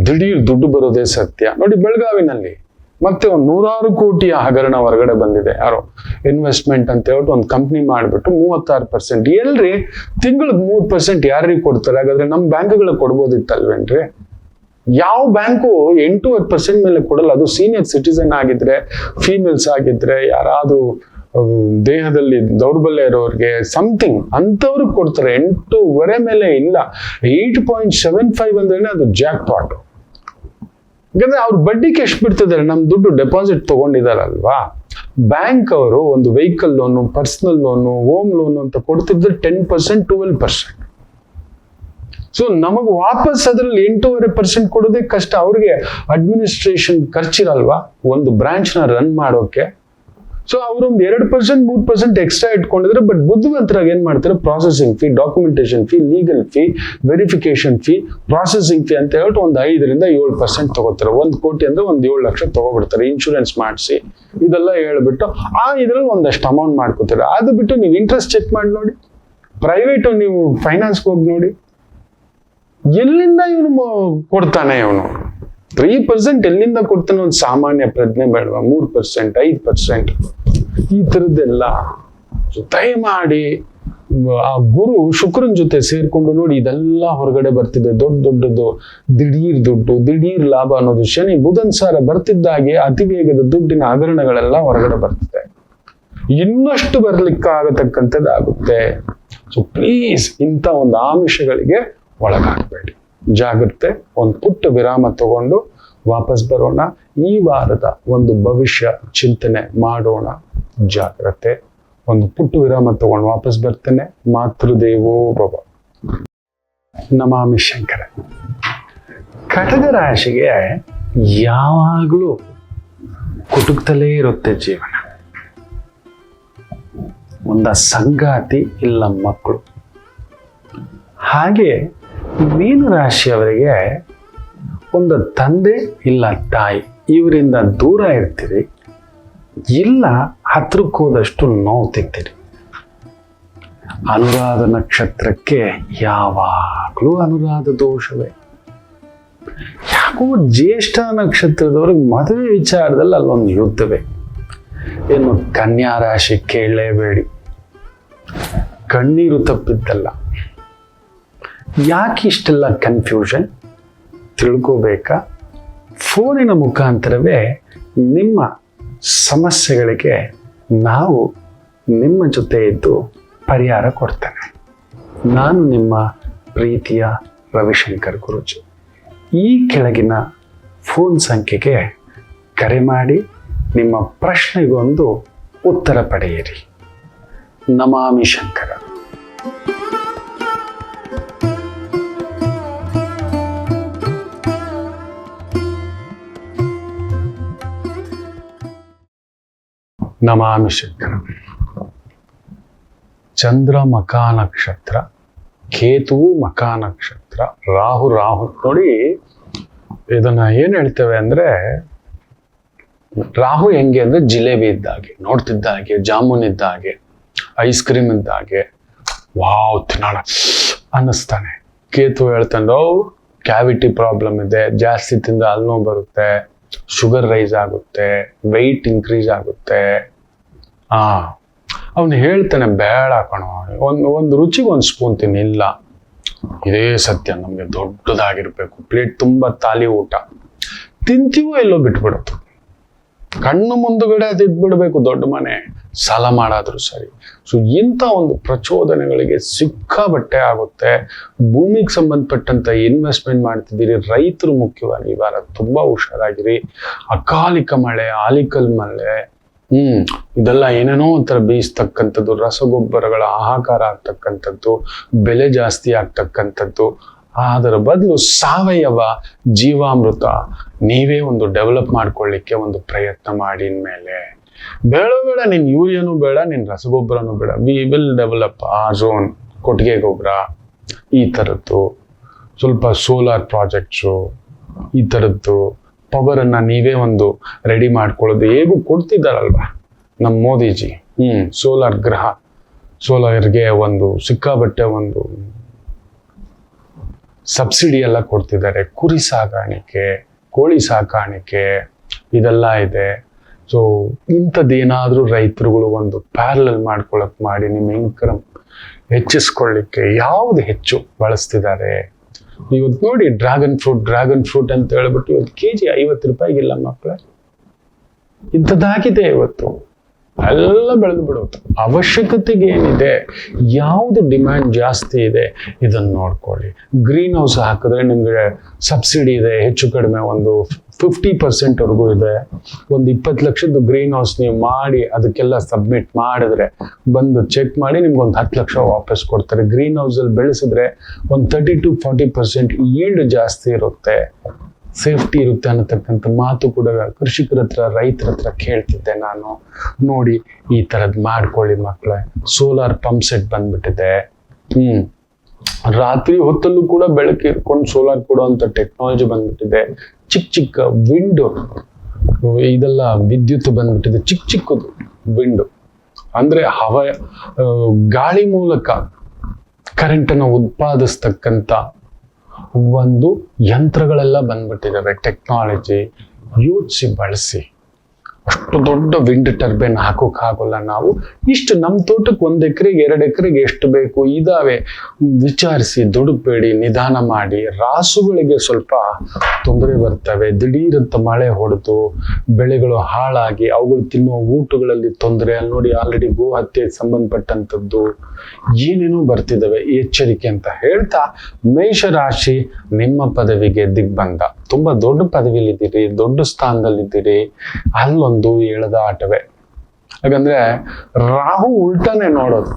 ದಿಢೀರ್ ದುಡ್ಡು ಬರೋದೇ ಸತ್ಯ. ನೋಡಿ, ಬೆಳಗಾವಿನಲ್ಲಿ ಮತ್ತೆ 100 ಕೋಟಿಯ ಹಗರಣ ಹೊರಗಡೆ ಬಂದಿದೆ. ಯಾರೋ ಇನ್ವೆಸ್ಟ್ಮೆಂಟ್ ಅಂತ ಹೇಳ್ಬಿಟ್ಟು ಒಂದು ಕಂಪ್ನಿ ಮಾಡ್ಬಿಟ್ಟು 36%. ಎಲ್ರಿ ತಿಂಗಳಿಗೆ 3% ಯಾರಿಗೆ ಕೊಡ್ತಾರೆ? ಹಾಗಾದ್ರೆ ನಮ್ಮ ಬ್ಯಾಂಕ್ಗಳಿಗೆ ಕೊಡ್ಬೋದಿತ್ತಲ್ವೇನ್ರಿ? ಯಾವ ಬ್ಯಾಂಕು 8% ಮೇಲೆ ಕೊಡಲ್ಲ. ಅದು ಸೀನಿಯರ್ ಸಿಟಿಸನ್ ಆಗಿದ್ರೆ, ಫೀಮೇಲ್ಸ್ ಆಗಿದ್ರೆ, ಯಾರಾದ್ರೂ ದೇಹದಲ್ಲಿ ದೌರ್ಬಲ್ಯ ಇರೋರಿಗೆ ಸಮಥಿಂಗ್ ಅಂಥವ್ರಿಗೆ ಕೊಡ್ತಾರೆ. 8.5 ಮೇಲೆ ಇಲ್ಲ. 8.75 ಅಂದ್ರೆ ಅದು ಜಾಕ್ ಪಾಟ್. ಯಾಕಂದ್ರೆ ಅವ್ರು ಬಡ್ಡಿಗೆ ಎಷ್ಟು ಬಿಡ್ತಿದ್ದಾರೆ? ನಮ್ ದುಡ್ಡು ಡೆಪಾಸಿಟ್ ತಗೊಂಡಿದಾರಲ್ವಾ, ಬ್ಯಾಂಕ್ ಅವರು ಒಂದು vehicle loan, personal loan, home loan ಅಂತ ಕೊಡ್ತಿದ್ರೆ 10%, 12%. ಸೊ ನಮಗ್ ವಾಪಸ್ ಅದ್ರಲ್ಲಿ 8.5% ಕೊಡೋದೇ ಕಷ್ಟ. ಅವ್ರಿಗೆ ಅಡ್ಮಿನಿಸ್ಟ್ರೇಷನ್ ಖರ್ಚಿರಲ್ವಾ ಒಂದು ಬ್ರಾಂಚ್ ನ ರನ್ ಮಾಡೋಕೆ. ಸೊ ಅವ್ರೊಂದು 2%, 3% ಎಕ್ಸ್ಟ್ರಾ ಇಟ್ಕೊಂಡಿದ್ರೆ, ಬಟ್ ಬುದ್ಧಿವಂತರಾಗಿ ಏನ್ ಮಾಡ್ತಾರೆ? Processing fee, documentation fee, legal fee, verification fee, processing fee ಅಂತ ಹೇಳ್ಬಿಟ್ಟು ಒಂದು 5-7% ತಗೋತಾರೆ. 1 ಕೋಟಿ ಅಂದ್ರೆ 7 ಲಕ್ಷ ತಗೋಬಿಡ್ತಾರೆ. ಇನ್ಶೂರೆನ್ಸ್ ಮಾಡಿಸಿ ಇದೆಲ್ಲ ಹೇಳ್ಬಿಟ್ಟು ಇದ್ರಲ್ಲಿ ಒಂದಷ್ಟು ಅಮೌಂಟ್ ಮಾಡ್ಕೋತಾರೆ. ಅದು ಬಿಟ್ಟು ನೀವು ಇಂಟ್ರೆಸ್ಟ್ ಚೆಕ್ ಮಾಡಿ ನೋಡಿ, ಪ್ರೈವೇಟ್ ನೀವು ಫೈನಾನ್ಸ್ಗೆ ಹೋಗಿ ನೋಡಿ, ಎಲ್ಲಿಂದ ಇವನು ಕೊಡ್ತಾನೆ? ಇವನು 3% ಎಲ್ಲಿಂದ ಕೊಡ್ತಾನೆ? ಒಂದು ಸಾಮಾನ್ಯ ಪ್ರಜ್ಞೆ ಬೇಡವಾ? 3%, 5% ಈ ತರದ್ದೆಲ್ಲ. ದಯಮಾಡಿ ಆ ಗುರು ಶುಕ್ರನ್ ಜೊತೆ ಸೇರ್ಕೊಂಡು ನೋಡಿ, ಇದೆಲ್ಲ ಹೊರಗಡೆ ಬರ್ತಿದೆ. ದೊಡ್ಡದು ದಿಢೀರ್ ದುಡ್ಡು, ದಿಢೀರ್ ಲಾಭ ಅನ್ನೋದು ಶನಿ ಬುಧನ್ ಸಾರ ಬರ್ತಿದ್ದಾಗೆ ಅತಿ ವೇಗದ ದುಡ್ಡಿನ ಹಗರಣಗಳೆಲ್ಲ ಹೊರಗಡೆ ಬರ್ತಿದೆ. ಇನ್ನಷ್ಟು ಬರ್ಲಿಕ್ಕಾಗತಕ್ಕಂಥದ್ದಾಗುತ್ತೆ. ಸೊ ಪ್ಲೀಸ್ ಇಂಥ ಒಂದು ಆಮಿಷಗಳಿಗೆ ಒಳಗಾಗಬೇಡಿ. ಜಾಗ್ರತೆ. ಒಂದು ಪುಟ್ಟ ವಿರಾಮ ತಗೊಂಡು ವಾಪಸ್ ಬರೋಣ. ಈ ವಾರದ ಒಂದು ಭವಿಷ್ಯ ಚಿಂತನೆ ಮಾಡೋಣ. ಜಾಗ್ರತೆ. ಒಂದು ಪುಟ್ಟ ವಿರಾಮ ತಗೊಂಡು ವಾಪಸ್ ಬರ್ತೇನೆ. ಮಾತೃದೇವೋ ಭವ. ನಮಾಮಿ ಶಂಕರ. ಕಟಕ ರಾಶಿಗೆ ಯಾವಾಗಲೂ ಕುಟುಕ್ತಲೇ ಇರುತ್ತೆ ಜೀವನ. ಒಂದ ಸಂಗಾತಿ ಇಲ್ಲ ಮಕ್ಕಳು. ಹಾಗೆ ಮೀನ ರಾಶಿಯವರಿಗೆ ಒಂದು ತಂದೆ ಇಲ್ಲ ತಾಯಿ, ಇವರಿಂದ ದೂರ ಇರ್ತೀರಿ, ಇಲ್ಲ ಹತ್ರಕ್ಕೆ ಹೋದಷ್ಟು ನೋವು ತಿಂತೀರಿ. ಅನುರಾಧ ನಕ್ಷತ್ರಕ್ಕೆ ಯಾವಾಗಲೂ ಅನುರಾಧ ದೋಷವೇ. ಯಾಕೋ ಜ್ಯೇಷ್ಠ ನಕ್ಷತ್ರದವ್ರಿಗೆ ಮದುವೆ ವಿಚಾರದಲ್ಲಿ ಅಲ್ಲೊಂದು ಯುದ್ಧವೇ. ಇನ್ನು ಕನ್ಯಾ ರಾಶಿ ಕೇಳಲೇಬೇಡಿ, ಕಣ್ಣೀರು ತಪ್ಪಿದ್ದಲ್ಲ. ಯಾಕೆ ಇಷ್ಟೆಲ್ಲ ಕನ್ಫ್ಯೂಷನ್ ತಿಳ್ಕೋಬೇಕಾ? ಫೋನಿನ ಮುಖಾಂತರವೇ ನಿಮ್ಮ ಸಮಸ್ಯೆಗಳಿಗೆ ನಾವು ನಿಮ್ಮ ಜೊತೆ ಇದ್ದು ಪರಿಹಾರ ಕೊಡ್ತೇನೆ. ನಾನು ನಿಮ್ಮ ಪ್ರೀತಿಯ ರವಿಶಂಕರ್ ಗುರೂಜಿ. ಈ ಕೆಳಗಿನ ಫೋನ್ ಸಂಖ್ಯೆಗೆ ಕರೆ ಮಾಡಿ ನಿಮ್ಮ ಪ್ರಶ್ನೆಗೊಂದು ಉತ್ತರ ಪಡೆಯಿರಿ. ನಮಾಮಿ ಶಂಕರ. ನಮಾಮಿ ಶಂಕರ. ಚಂದ್ರ ಮಕಾ ನಕ್ಷತ್ರ, ಕೇತುವು ಮಕಾ ನಕ್ಷತ್ರ, ರಾಹು ನೋಡಿ. ಇದನ್ನ ಏನ್ ಹೇಳ್ತೇವೆ ಅಂದ್ರೆ, ರಾಹು ಹೆಂಗೆ ಅಂದ್ರೆ ಜಿಲೇಬಿ ಇದ್ದಾಗೆ, ನೋಡ್ತಿದ್ದ ಹಾಗೆ, ಜಾಮೂನ್ ಇದ್ದ ಹಾಗೆ, ಐಸ್ ಕ್ರೀಮ್ ಇದ್ದ ಹಾಗೆ, ವಾವ್ ತಿನ್ನೋಣ ಅನ್ನಿಸ್ತಾನೆ. ಕೇತು ಹೇಳ್ತಾನೆ ಕ್ಯಾವಿಟಿ ಪ್ರಾಬ್ಲಮ್ ಇದೆ, ಜಾಸ್ತಿ ತಿಂದ ಹಲ್ನೋವು ಬರುತ್ತೆ, ಶುಗರ್ ರೈಸ್ ಆಗುತ್ತೆ, ವೆಯ್ಟ್ ಇನ್ಕ್ರೀಸ್ ಆಗುತ್ತೆ. ಅವನು ಹೇಳ್ತಾನೆ ಬೇಡ ಕಣೋ, ಒಂದು ರುಚಿಗೆ ಒಂದು ಸ್ಪೂನ್ ತಿನ್ನಿಲ್ಲ. ಇದೇ ಸತ್ಯ. ನಮ್ಗೆ ದೊಡ್ಡದಾಗಿರ್ಬೇಕು, ಪ್ಲೇಟ್ ತುಂಬಾ ತಾಲಿ ಊಟ ತಿಂತೀವೋ ಎಲ್ಲೋ ಬಿಟ್ಬಿಡುತ್ತೆ. ಕಣ್ಣು ಮುಂದುಗಡೆ ಅದು ಇಟ್ಬಿಡ್ಬೇಕು, ದೊಡ್ಡ ಮನೆ, ಸಾಲ ಮಾಡಾದ್ರೂ ಸರಿ. ಸೊ ಇಂಥ ಒಂದು ಪ್ರಚೋದನೆಗಳಿಗೆ ಸಿಕ್ಕಾಬಟ್ಟೆ ಆಗುತ್ತೆ. ಭೂಮಿಗೆ ಸಂಬಂಧಪಟ್ಟಂತ ಇನ್ವೆಸ್ಟ್ಮೆಂಟ್ ಮಾಡ್ತಿದ್ದೀರಿ, ರೈತರು ಮುಖ್ಯವಾಗಿ ಈ ವಾರ ತುಂಬಾ ಹುಷಾರಾಗಿರಿ. ಅಕಾಲಿಕ ಮಳೆ, ಆಲಿಕಲ್ ಮಳೆ, ಇದೆಲ್ಲ ಏನೇನೋ ಒಂಥರ ಬೇಯಿಸ್ತಕ್ಕಂಥದ್ದು, ರಸಗೊಬ್ಬರಗಳ ಹಾಹಾಕಾರ ಆಗ್ತಕ್ಕಂಥದ್ದು, ಬೆಲೆ ಜಾಸ್ತಿ ಆಗ್ತಕ್ಕಂಥದ್ದು. ಅದರ ಬದಲು ಸಾವಯವ ಜೀವಾಮೃತ ನೀವೇ ಒಂದು ಡೆವಲಪ್ ಮಾಡ್ಕೊಳ್ಳಿಕ್ಕೆ ಒಂದು ಪ್ರಯತ್ನ ಮಾಡಿ. ಇನ್ಮೇಲೆ ಬೇಡ ನಿನ್ ಯೂರಿಯಾನು ಬೇಡ, ನಿನ್ ರಸಗೊಬ್ಬರನು ಬೇಡ. ವಿ ವಿಲ್ ಡೆವಲಪ್ ಝೋನ್, ಕೊಟ್ಟಿಗೆ ಗೊಬ್ಬರ, ಈ ಥರದ್ದು ಸ್ವಲ್ಪ ಸೋಲಾರ್ ಪ್ರಾಜೆಕ್ಟ್ಸು, ಈ ಥರದ್ದು ಪವರ್ ಅನ್ನ ನೀವೇ ಒಂದು ರೆಡಿ ಮಾಡ್ಕೊಳ್ಳೋದು. ಹೇಗೂ ಕೊಡ್ತಿದ್ದಾರಲ್ವಾ ನಮ್ಮ ಮೋದಿಜಿ. ಸೋಲಾರ್ಗೆ ಒಂದು ಸಿಕ್ಕಾಬಟ್ಟೆ ಒಂದು ಸಬ್ಸಿಡಿ ಎಲ್ಲ ಕೊಡ್ತಿದ್ದಾರೆ. ಕುರಿ ಸಾಕಾಣಿಕೆ, ಕೋಳಿ ಸಾಕಾಣಿಕೆ ಇದೆಲ್ಲ ಇದೆ. ಸೊ ಇಂಥದ್ದೇನಾದ್ರೂ ರೈತರುಗಳು ಒಂದು ಪ್ಯಾರಲಲ್ ಮಾಡ್ಕೊಳಕ್ ಮಾಡಿ ನಿಮ್ಮ ಇನ್ಕಮ್ ಹೆಚ್ಚಿಸ್ಕೊಳ್ಳಿಕ್ಕೆ ಯಾವ್ದು ಹೆಚ್ಚು ಬಳಸ್ತಿದ್ದಾರೆ. ಇವತ್ತು ನೋಡಿ ಡ್ರ್ಯಾಗನ್ ಫ್ರೂಟ್ ಅಂತ ಹೇಳ್ಬಿಟ್ಟು ಇವತ್ತು ಕೆಜಿ 50 ರೂಪಾಯಿಗಿಲ್ಲ ಮಕ್ಕಳೇ. ಇಂಥದ್ದಾಗಿದೆ ಇವತ್ತು. ಎಲ್ಲ ಬೆಳೆದು ಬಿಡುತ್ತೆ. ಅವಶ್ಯಕತೆಗೆ ಏನಿದೆ, ಯಾವುದು ಡಿಮ್ಯಾಂಡ್ ಜಾಸ್ತಿ ಇದೆ ಇದನ್ನು ನೋಡ್ಕೊಳ್ಳಿ. ಗ್ರೀನ್ ಹೌಸ್ ಹಾಕಿದ್ರೆ ನಿಮ್ಗೆ ಸಬ್ಸಿಡಿ ಇದೆ, ಹೆಚ್ಚು ಕಡಿಮೆ ಒಂದು 50% ಇದೆ. ಒಂದು 20 ಲಕ್ಷದ ಗ್ರೀನ್ ಹೌಸ್ ನೀವು ಮಾಡಿ ಅದಕ್ಕೆಲ್ಲ ಸಬ್ಮಿಟ್ ಮಾಡಿದ್ರೆ ಬಂದು ಚೆಕ್ ಮಾಡಿ ನಿಮ್ಗೆ ಒಂದು 10 ಲಕ್ಷ ವಾಪಸ್ ಕೊಡ್ತಾರೆ. ಗ್ರೀನ್ ಹೌಸ್ ಅಲ್ಲಿ ಬೆಳೆಸಿದ್ರೆ ಒಂದು 30 to 40% ಈಲ್ಡ್ ಜಾಸ್ತಿ ಇರುತ್ತೆ, ಸೇಫ್ಟಿ ಇರುತ್ತೆ ಅನ್ನತಕ್ಕಂಥ ಮಾತು ಕೂಡ ಕೃಷಿಕರ ಹತ್ರ, ರೈತರ ಹತ್ರ ಕೇಳ್ತಿದ್ದೆ ನಾನು. ನೋಡಿ ಈ ತರದ್ ಮಾಡ್ಕೊಳ್ಳಿ ಮಕ್ಕಳೇ. ಸೋಲಾರ್ ಪಂಪ್ ಸೆಟ್ ಬಂದ್ಬಿಟ್ಟಿದೆ. ರಾತ್ರಿ ಹೊತ್ತಲ್ಲೂ ಕೂಡ ಬೆಳಕು ಇರ್ಕೊಂಡು ಸೋಲಾರ್ ಕೊಡುವಂತ ಟೆಕ್ನಾಲಜಿ ಬಂದ್ಬಿಟ್ಟಿದೆ. ಚಿಕ್ಕ ವಿಂಡ್ ಇದೆಲ್ಲ ವಿದ್ಯುತ್ ಬಂದ್ಬಿಟ್ಟಿದೆ. ಚಿಕ್ಕದು ವಿಂಡ್ ಅಂದ್ರೆ ಗಾಳಿ ಮೂಲಕ ಕರೆಂಟ್ ಅನ್ನು ಉತ್ಪಾದಿಸ್ತಕ್ಕಂಥ ಒಂದು ಯಂತ್ರಗಳೆಲ್ಲ ಬಂದ್ಬಿಟ್ಟಿದ್ದಾವೆ. ಟೆಕ್ನಾಲಜಿ ಯೋಚಿಸಿ ಬಳಸಿ. ಅಷ್ಟು ದೊಡ್ಡ ವಿಂಡ್ ಟರ್ಬೈನ್ ಹಾಕೋಕ್ ಆಗೋಲ್ಲ ನಾವು. ಇಷ್ಟು ನಮ್ಮ ತೋಟಕ್ಕೆ 1 ಎಕರೆಗೆ 2 ಎಕರೆಗೆ ಎಷ್ಟು ಬೇಕು ಇದಾವೆ. ವಿಚಾರಿಸಿ, ದುಡುಕ್ಬೇಡಿ, ನಿಧಾನ ಮಾಡಿ. ರಾಸುಗಳಿಗೆ ಸ್ವಲ್ಪ ತೊಂದರೆ ಬರ್ತವೆ. ದಿಢೀರಂತ ಮಳೆ ಹೊಡೆದು ಬೆಳೆಗಳು ಹಾಳಾಗಿ ಅವುಗಳು ತಿನ್ನುವ ಊಟಗಳಲ್ಲಿ ತೊಂದರೆ. ಅಲ್ಲಿ ನೋಡಿ ಆಲ್ರೆಡಿ ಗೋ ಹತ್ಯೆ ಸಂಬಂಧಪಟ್ಟಂಥದ್ದು ಏನೇನೋ ಬರ್ತಿದ್ದಾವೆ. ಎಚ್ಚರಿಕೆ ಅಂತ ಹೇಳ್ತಾ, ಮೇಷರಾಶಿ ನಿಮ್ಮ ಪದವಿಗೆ ದಿಗ್ಬಂಧ. ತುಂಬಾ ದೊಡ್ಡ ಪದವಿಲಿದ್ದೀರಿ, ದೊಡ್ಡ ಸ್ಥಾನದಲ್ಲಿದ್ದೀರಿ, ಅಲ್ಲೊಂದು ಏಳದ ಆಟವೇ. ಯಾಕಂದ್ರೆ ರಾಹು ಉಲ್ಟಾನೆ ನೋಡೋದು.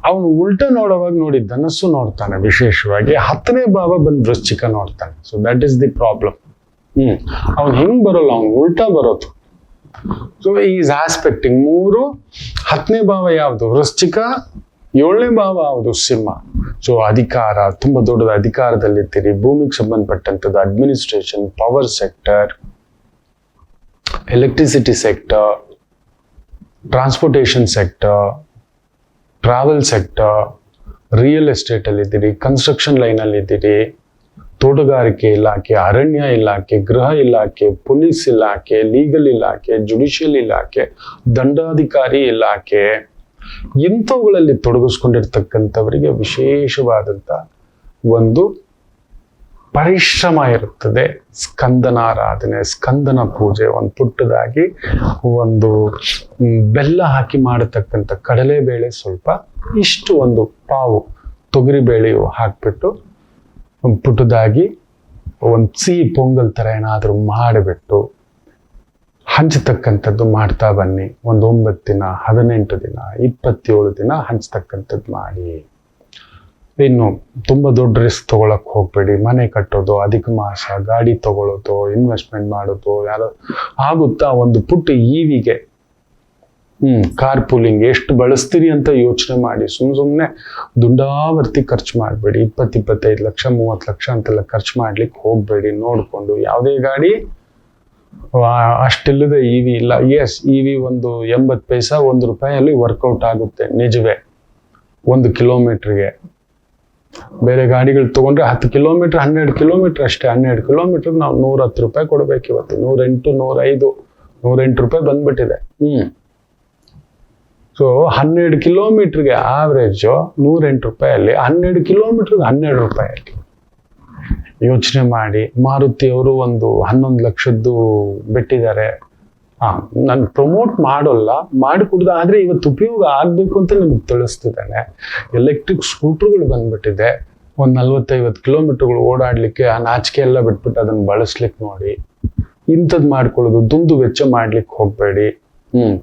ಅವನು ಉಲ್ಟಾ ನೋಡುವಾಗ ನೋಡಿ ಧನಸ್ಸು ನೋಡ್ತಾನೆ, ವಿಶೇಷವಾಗಿ 10ನೇ ಭಾವ ಬಂದು ವೃಶ್ಚಿಕ ನೋಡ್ತಾನೆ. So that is the problem. ಅವ್ನು ಹೆಂಗ್ ಬರೋಲ್ಲ, ಅವ್ನು ಉಲ್ಟಾ ಬರೋದು. ಸೊ ಈಸ್ ಆಸ್ಪೆಕ್ಟಿಂಗ್ 3 10ನೇ ಭಾವ ಯಾವುದು? ವೃಶ್ಚಿಕ. 7ನೇ ಭಾವ ಯಾವುದು? ಸಿಂಹ. ಸೊ ಅಧಿಕಾರ, ತುಂಬಾ ದೊಡ್ಡದ ಅಧಿಕಾರದಲ್ಲಿದ್ದೀರಿ, ಭೂಮಿಗೆ ಸಂಬಂಧಪಟ್ಟಂಥದ್ದು, administration, power sector, electricity sector, transportation sector, travel sector, real estate ಅಲ್ಲಿ ಇದ್ದೀರಿ, ಕನ್ಸ್ಟ್ರಕ್ಷನ್ ಲೈನ್ ಅಲ್ಲಿ ಇದ್ದೀರಿ, ತೋಟಗಾರಿಕೆ ಇಲಾಖೆ, ಅರಣ್ಯ ಇಲಾಖೆ, ಗೃಹ ಇಲಾಖೆ, ಪೊಲೀಸ್ ಇಲಾಖೆ, ಲೀಗಲ್ ಇಲಾಖೆ, ಜುಡಿಷಿಯಲ್ ಇಲಾಖೆ, ದಂಡಾಧಿಕಾರಿ ಇಲಾಖೆ, ಇಂಥವುಗಳಲ್ಲಿ ತೊಡಗಿಸ್ಕೊಂಡಿರ್ತಕ್ಕಂಥವರಿಗೆ ವಿಶೇಷವಾದಂಥ ಒಂದು ಪರಿಶ್ರಮ ಇರುತ್ತದೆ. ಸ್ಕಂದನಾರಾಧನೆ, ಸ್ಕಂದನ ಪೂಜೆ, ಒಂದು ಪುಟ್ಟದಾಗಿ ಒಂದು ಬೆಲ್ಲ ಹಾಕಿ ಮಾಡತಕ್ಕಂಥ ಕಡಲೆಬೇಳೆ, ಸ್ವಲ್ಪ ಇಷ್ಟು ಒಂದು ಪಾವು ತೊಗರಿ ಬೇಳೆಯು ಹಾಕ್ಬಿಟ್ಟು ಪುಟ್ಟದಾಗಿ ಒಂದು ಸಿಹಿ ಪೊಂಗಲ್ ಥರ ಏನಾದರೂ ಮಾಡಿಬಿಟ್ಟು ಹಂಚತಕ್ಕಂಥದ್ದು ಮಾಡ್ತಾ ಬನ್ನಿ. ಒಂದು 9 ದಿನ, 18 ದಿನ, 27 ದಿನ ಹಂಚತಕ್ಕಂಥದ್ದು ಮಾಡಿ. ಇನ್ನು ತುಂಬಾ ದೊಡ್ಡ ರಿಸ್ಕ್ ತಗೊಳಕ್ ಹೋಗ್ಬೇಡಿ. ಮನೆ ಕಟ್ಟೋದು, ಅಧಿಕ ಮಾಸ, ಗಾಡಿ ತಗೊಳ್ಳೋದು, ಇನ್ವೆಸ್ಟ್ಮೆಂಟ್ ಮಾಡೋದು, ಯಾರೋ ಆಗುತ್ತಾ ಒಂದು ಪುಟ್ಟ ಈವಿಗೆ ಕಾರ್ ಪೂಲಿಂಗ್ ಎಷ್ಟು ಬಳಸ್ತೀರಿ ಅಂತ ಯೋಚನೆ ಮಾಡಿ. ಸುಮ್ಮನೆ ದುಂಡಾವರ್ತಿ ಖರ್ಚು ಮಾಡಬೇಡಿ. 20-25 ಲಕ್ಷ 30 ಲಕ್ಷ ಅಂತೆಲ್ಲ ಖರ್ಚು ಮಾಡ್ಲಿಕ್ಕೆ ಹೋಗ್ಬೇಡಿ. ನೋಡ್ಕೊಂಡು ಯಾವುದೇ ಗಾಡಿ ಅಷ್ಟಿಲ್ಲದೆ ಇವಿ ಇಲ್ಲ. ಎಸ್, ಇವಿ ಒಂದು 80 ಪೈಸಾ ₹1 ವರ್ಕೌಟ್ ಆಗುತ್ತೆ, ನಿಜವೇ, 1 ಕಿಲೋಮೀಟರ್ಗೆ. ಬೇರೆ ಗಾಡಿಗಳು ತಗೊಂಡ್ರೆ 10 ಕಿಲೋಮೀಟರ್ 12 ಕಿಲೋಮೀಟರ್ ಅಷ್ಟೇ. 12 ಕಿಲೋಮೀಟರ್ ನಾವು ₹110 ಕೊಡ್ಬೇಕು. ಇವತ್ತು 108, 105, ₹108 ಬಂದ್ಬಿಟ್ಟಿದೆ. ಸೊ 12 ಕಿಲೋಮೀಟರ್ಗೆ ಆವ್ರೇಜ್ ₹108, 12 ಕಿಲೋಮೀಟರ್ಗೆ ₹12. ಯೋಚನೆ ಮಾಡಿ. ಮಾರುತಿಯವರು ಒಂದು 11 ಲಕ್ಷದ್ದು ಬಿಟ್ಟಿದ್ದಾರೆ. ನಾನು ಪ್ರಮೋಟ್ ಮಾಡೋಲ್ಲ, ಮಾಡಿಕೊಡ್ದು, ಆದ್ರೆ ಇವತ್ತು ಉಪಯೋಗ ಆಗ್ಬೇಕು ಅಂತ ನಿಮ್ಗೆ ತಿಳಿಸ್ತಿದ್ದಾನೆ. ಎಲೆಕ್ಟ್ರಿಕ್ ಸ್ಕೂಟರ್ಗಳು ಬಂದ್ಬಿಟ್ಟಿದೆ. ಒಂದು 40-50 ಕಿಲೋಮೀಟರ್ಗಳು ಓಡಾಡ್ಲಿಕ್ಕೆ ಆ ನಾಚಿಕೆ ಎಲ್ಲ ಬಿಟ್ಬಿಟ್ಟು ಅದನ್ನ ಬಳಸ್ಲಿಕ್ಕೆ ನೋಡಿ. ಇಂಥದ್ದು ಮಾಡ್ಕೊಳ್ಳೋದು, ದುಂದು ವೆಚ್ಚ ಮಾಡ್ಲಿಕ್ಕೆ ಹೋಗ್ಬೇಡಿ.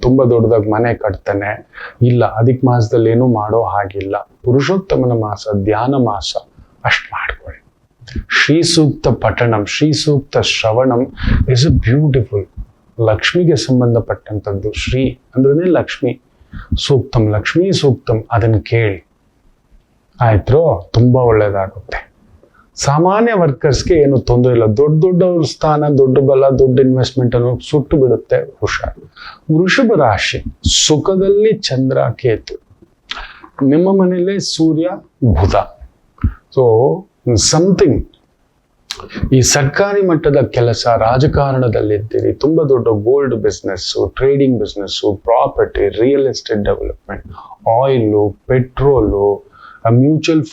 ತುಂಬಾ ದೊಡ್ಡದಾಗಿ ಮನೆ ಕಟ್ತಾನೆ ಇಲ್ಲ, ಅಧಿಕ ಮಾಸದಲ್ಲಿ ಏನೂ ಮಾಡೋ ಹಾಗಿಲ್ಲ. ಪುರುಷೋತ್ತಮನ ಮಾಸ, ಧ್ಯಾನ ಮಾಸ, ಅಷ್ಟು ಮಾಡ್ಕೊಳ್ಳಿ. ಶ್ರೀ ಸೂಕ್ತ ಪಠಣಂ, ಶ್ರೀ ಸೂಕ್ತ ಶ್ರವಣಂ ಇಸ್ ಬ್ಯೂಟಿಫುಲ್. ಲಕ್ಷ್ಮಿಗೆ ಸಂಬಂಧಪಟ್ಟಂಥದ್ದು. ಶ್ರೀ ಅಂದ್ರೆ ಲಕ್ಷ್ಮಿ, ಸೂಕ್ತಂ, ಲಕ್ಷ್ಮೀ ಸೂಕ್ತಂ, ಅದನ್ನು ಕೇಳಿ. ಆಯ್ತು, ತುಂಬಾ ಒಳ್ಳೇದಾಗುತ್ತೆ. ಸಾಮಾನ್ಯ ವರ್ಕರ್ಸ್ಗೆ ಏನು ತೊಂದರೆ ಇಲ್ಲ. ದೊಡ್ಡವ್ರ ಸ್ಥಾನ, ದೊಡ್ಡ ಬಲ, ದೊಡ್ಡ ಇನ್ವೆಸ್ಟ್ಮೆಂಟ್ ಅನ್ನೋ ಸುಟ್ಟು ಬಿಡುತ್ತೆ. ಹುಷಾರ್. ವೃಷಭ ರಾಶಿ, ಸುಖದಲ್ಲಿ ಚಂದ್ರ ಕೇತು, ನಿಮ್ಮ ಮನೆಯಲ್ಲೇ ಸೂರ್ಯ ಬುಧ. ಸೊ ಸಮಥಿಂಗ್ ಈ ಸರ್ಕಾರಿ ಮಟ್ಟದ ಕೆಲಸ, ರಾಜಕಾರಣದಲ್ಲಿದ್ದೀರಿ, ತುಂಬಾ ದೊಡ್ಡ gold business, trading business, property, real estate development, oil, petrol, mutual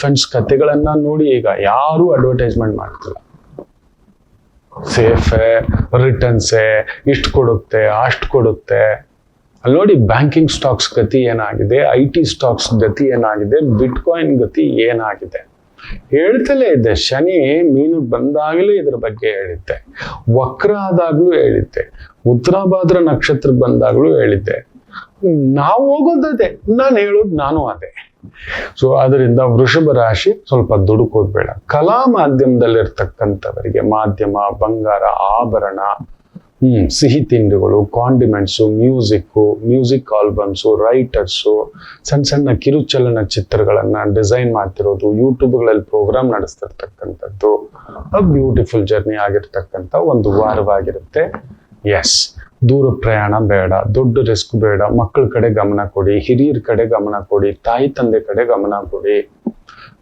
funds ಕಥೆಗಳನ್ನ ನೋಡಿ ಈಗ ಯಾರು ಅಡ್ವರ್ಟೈಸ್ಮೆಂಟ್ ಮಾಡ್ತಿಲ್ಲ. ಸೇಫೆ, ರಿಟರ್ನ್ಸೆ, ಇಷ್ಟು ಕೊಡುತ್ತೆ, ಅಷ್ಟು ಕೊಡುತ್ತೆ. ಅಲ್ಲಿ ನೋಡಿ ಬ್ಯಾಂಕಿಂಗ್ ಸ್ಟಾಕ್ಸ್ ಗತಿ ಏನಾಗಿದೆ, IT ಸ್ಟಾಕ್ಸ್ ಗತಿ ಏನಾಗಿದೆ, ಬಿಟ್ಕಾಯಿನ್ ಗತಿ ಏನಾಗಿದೆ. ಹೇಳ್ತಲೇ ಇದ್ದೆ, ಶನಿ ಮೀನು ಬಂದಾಗಲೇ ಇದ್ರ ಬಗ್ಗೆ ಹೇಳಿದ್ದೆ, ವಕ್ರ ಆದಾಗ್ಲೂ ಹೇಳಿದ್ದೆ, ಉತ್ತರಾಭಾದ್ರ ನಕ್ಷತ್ರ ಬಂದಾಗ್ಲೂ ಹೇಳಿದ್ದೆ. ನಾವು ಹೋಗೋದದೇ, ನಾನು ಹೇಳೋದು ನಾನು ಅದೇ. ಸೊ ಅದರಿಂದ ವೃಷಭ ರಾಶಿ ಸ್ವಲ್ಪ ದುಡುಕೋದ್ಬೇಡ. ಕಲಾ ಮಾಧ್ಯಮದಲ್ಲಿರ್ತಕ್ಕಂಥವರಿಗೆ ಮಾಧ್ಯಮ, ಬಂಗಾರ, ಆಭರಣ, ಸಿಹಿ ತಿಂಡಿಗಳು, ಕಾಂಡಿಮೆಂಟ್ಸು, ಮ್ಯೂಸಿಕ್ ಆಲ್ಬಮ್ಸು, ರೈಟರ್ಸು, ಸಣ್ಣ ಕಿರುಚಲನ ಚಿತ್ರಗಳನ್ನ ಡಿಸೈನ್ ಮಾಡ್ತಿರೋದು, ಯೂಟ್ಯೂಬ್ಗಳಲ್ಲಿ ಪ್ರೋಗ್ರಾಮ್ ನಡೆಸ್ತಿರ್ತಕ್ಕಂಥದ್ದು, ಬ್ಯೂಟಿಫುಲ್ ಜರ್ನಿ ಆಗಿರ್ತಕ್ಕಂಥ ಒಂದು ವಾರವಾಗಿರುತ್ತೆ. ಎಸ್, ದೂರ ಪ್ರಯಾಣ ಬೇಡ, ದೊಡ್ಡ ರಿಸ್ಕ್ ಬೇಡ. ಮಕ್ಕಳ ಕಡೆ ಗಮನ ಕೊಡಿ, ಹಿರಿಯರ ಕಡೆ ಗಮನ ಕೊಡಿ, ತಾಯಿ ತಂದೆ ಕಡೆ ಗಮನ ಕೊಡಿ.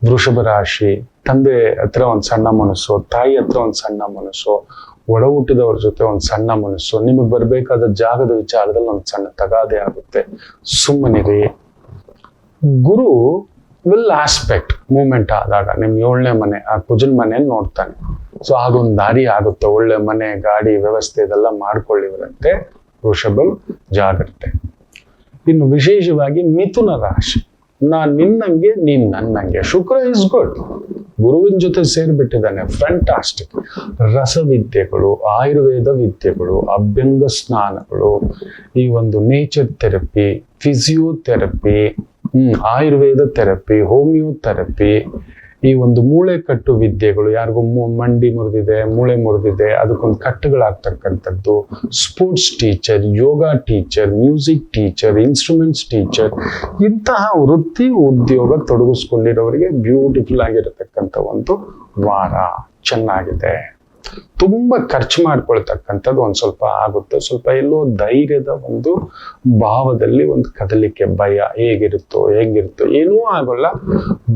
ವೃಷಭ ರಾಶಿ, ತಂದೆ ಹತ್ರ ಒಂದು ಸಣ್ಣ ಮನಸ್ಸು, ತಾಯಿ ಹತ್ರ ಒಂದು ಸಣ್ಣ ಮನಸ್ಸು, ಒಡ ಹುಟ್ಟಿದವ್ರ ಜೊತೆ ಒಂದು ಸಣ್ಣ ಮನಸ್ಸು, ನಿಮಗೆ ಬರಬೇಕಾದ ಜಾಗದ ವಿಚಾರದಲ್ಲಿ ಒಂದು ಸಣ್ಣ ತಗಾದೆ ಆಗುತ್ತೆ. ಸುಮ್ಮನಿರಿ. ಗುರು ವಿಲ್ ಆಸ್ಪೆಕ್ಟ್ ಮೂಮೆಂಟ್ ಆದಾಗ ನಿಮ್ 7ನೇ ಮನೆ, ಆ ಕುಜನ್ ಮನೆ ನೋಡ್ತಾನೆ. ಸೊ ಆಗೊಂದು ದಾರಿ ಆಗುತ್ತೆ. ಒಳ್ಳೆ ಮನೆ, ಗಾಡಿ ವ್ಯವಸ್ಥೆ ಇದೆಲ್ಲ ಮಾಡ್ಕೊಳ್ಳಿವರಂತೆ. ವೃಷಭಂ ಜಾಗ್ರತೆ. ಇನ್ನು ವಿಶೇಷವಾಗಿ ಮಿಥುನ ರಾಶಿ, ನಾನ್ ನಿನ್ನಂಗೆ, ನೀನ್ ನನ್ನಂಗೆ. ಶುಕ್ರ ಇಸ್ ಗುಡ್, ಗುರುವಿನ ಜೊತೆ ಸೇರ್ಬಿಟ್ಟಿದ್ದಾನೆ, ಫ್ಯಾಂಟಾಸ್ಟಿಕ್. ರಸವಿದ್ಯೆಗಳು, ಆಯುರ್ವೇದ ವಿದ್ಯೆಗಳು, ಅಭ್ಯಂಗ ಸ್ನಾನಗಳು, ಈ ಒಂದು nature therapy, physiotherapy, Ayurveda therapy, homeotherapy, ಈ ಒಂದು ಮೂಳೆ ಕಟ್ಟು ವಿದ್ಯೆಗಳು, ಯಾರಿಗೂ ಮಂಡಿ ಮುರಿದಿದೆ, ಮೂಳೆ ಮುರಿದಿದೆ, ಅದಕ್ಕೊಂದು ಕಟ್ಟುಗಳಾಗ್ತಕ್ಕಂಥದ್ದು, sports teacher, yoga teacher, music teacher, instruments teacher, ಇಂತಹ ವೃತ್ತಿ ಉದ್ಯೋಗ ತೊಡಗಿಸ್ಕೊಂಡಿರೋರಿಗೆ ಬ್ಯೂಟಿಫುಲ್ ಆಗಿರತಕ್ಕಂಥ ಒಂದು ವಾರ ಚೆನ್ನಾಗಿದೆ. ತುಂಬಾ ಖರ್ಚು ಮಾಡ್ಕೊಳ್ತಕ್ಕಂಥದ್ದು ಒಂದ್ ಸ್ವಲ್ಪ ಆಗುತ್ತೆ. ಸ್ವಲ್ಪ ಎಲ್ಲೋ ಧೈರ್ಯದ ಒಂದು ಭಾವದಲ್ಲಿ ಒಂದು ಕದಲಿಕೆ, ಭಯ, ಹೇಗಿರುತ್ತೋ ಏನೂ ಆಗೋಲ್ಲ.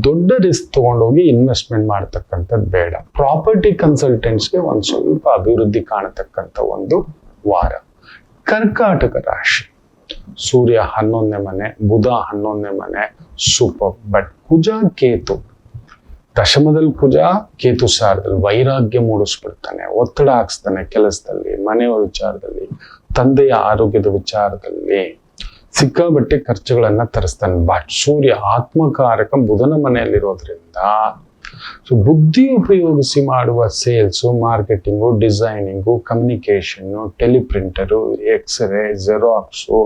ದೊಡ್ಡ ರಿಸ್ಕ್ ತಗೊಂಡೋಗಿ ಇನ್ವೆಸ್ಟ್ಮೆಂಟ್ ಮಾಡ್ತಕ್ಕಂಥದ್ದು ಬೇಡ. ಪ್ರಾಪರ್ಟಿ ಕನ್ಸಲ್ಟೆಂಟ್ಸ್ಗೆ ಒಂದ್ ಸ್ವಲ್ಪ ಅಭಿವೃದ್ಧಿ ಕಾಣತಕ್ಕಂಥ ಒಂದು ವಾರ. ಕರ್ಕಾಟಕ ರಾಶಿ, ಸೂರ್ಯ 11ನೇ ಮನೆ, ಬುಧ 11ನೇ ಮನೆ, ಸೂಪರ್. ಬಟ್ ಕುಜ ಕೇತು ದಶಮದಲ್ಲಿ, ಕುಜ ಕೇತು ಸಾರದಲ್ಲಿ ವೈರಾಗ್ಯ ಮೂಡಿಸ್ಬಿಡ್ತಾನೆ, ಒತ್ತಡ ಹಾಕ್ಸ್ತಾನೆ ಕೆಲಸದಲ್ಲಿ, ಮನೆಯವರ ವಿಚಾರದಲ್ಲಿ, ತಂದೆಯ ಆರೋಗ್ಯದ ವಿಚಾರದಲ್ಲಿ ಸಿಕ್ಕಾಬಟ್ಟೆ ಖರ್ಚುಗಳನ್ನ ತರಿಸ್ತಾನೆ. ಬಟ್ ಸೂರ್ಯ ಆತ್ಮಕಾರಕ ಬುಧನ ಮನೆಯಲ್ಲಿರೋದ್ರಿಂದ ಬುದ್ಧಿ ಉಪಯೋಗಿಸಿ ಮಾಡುವ sales, marketing, designing, communication, teleprinter, X ray, xerox,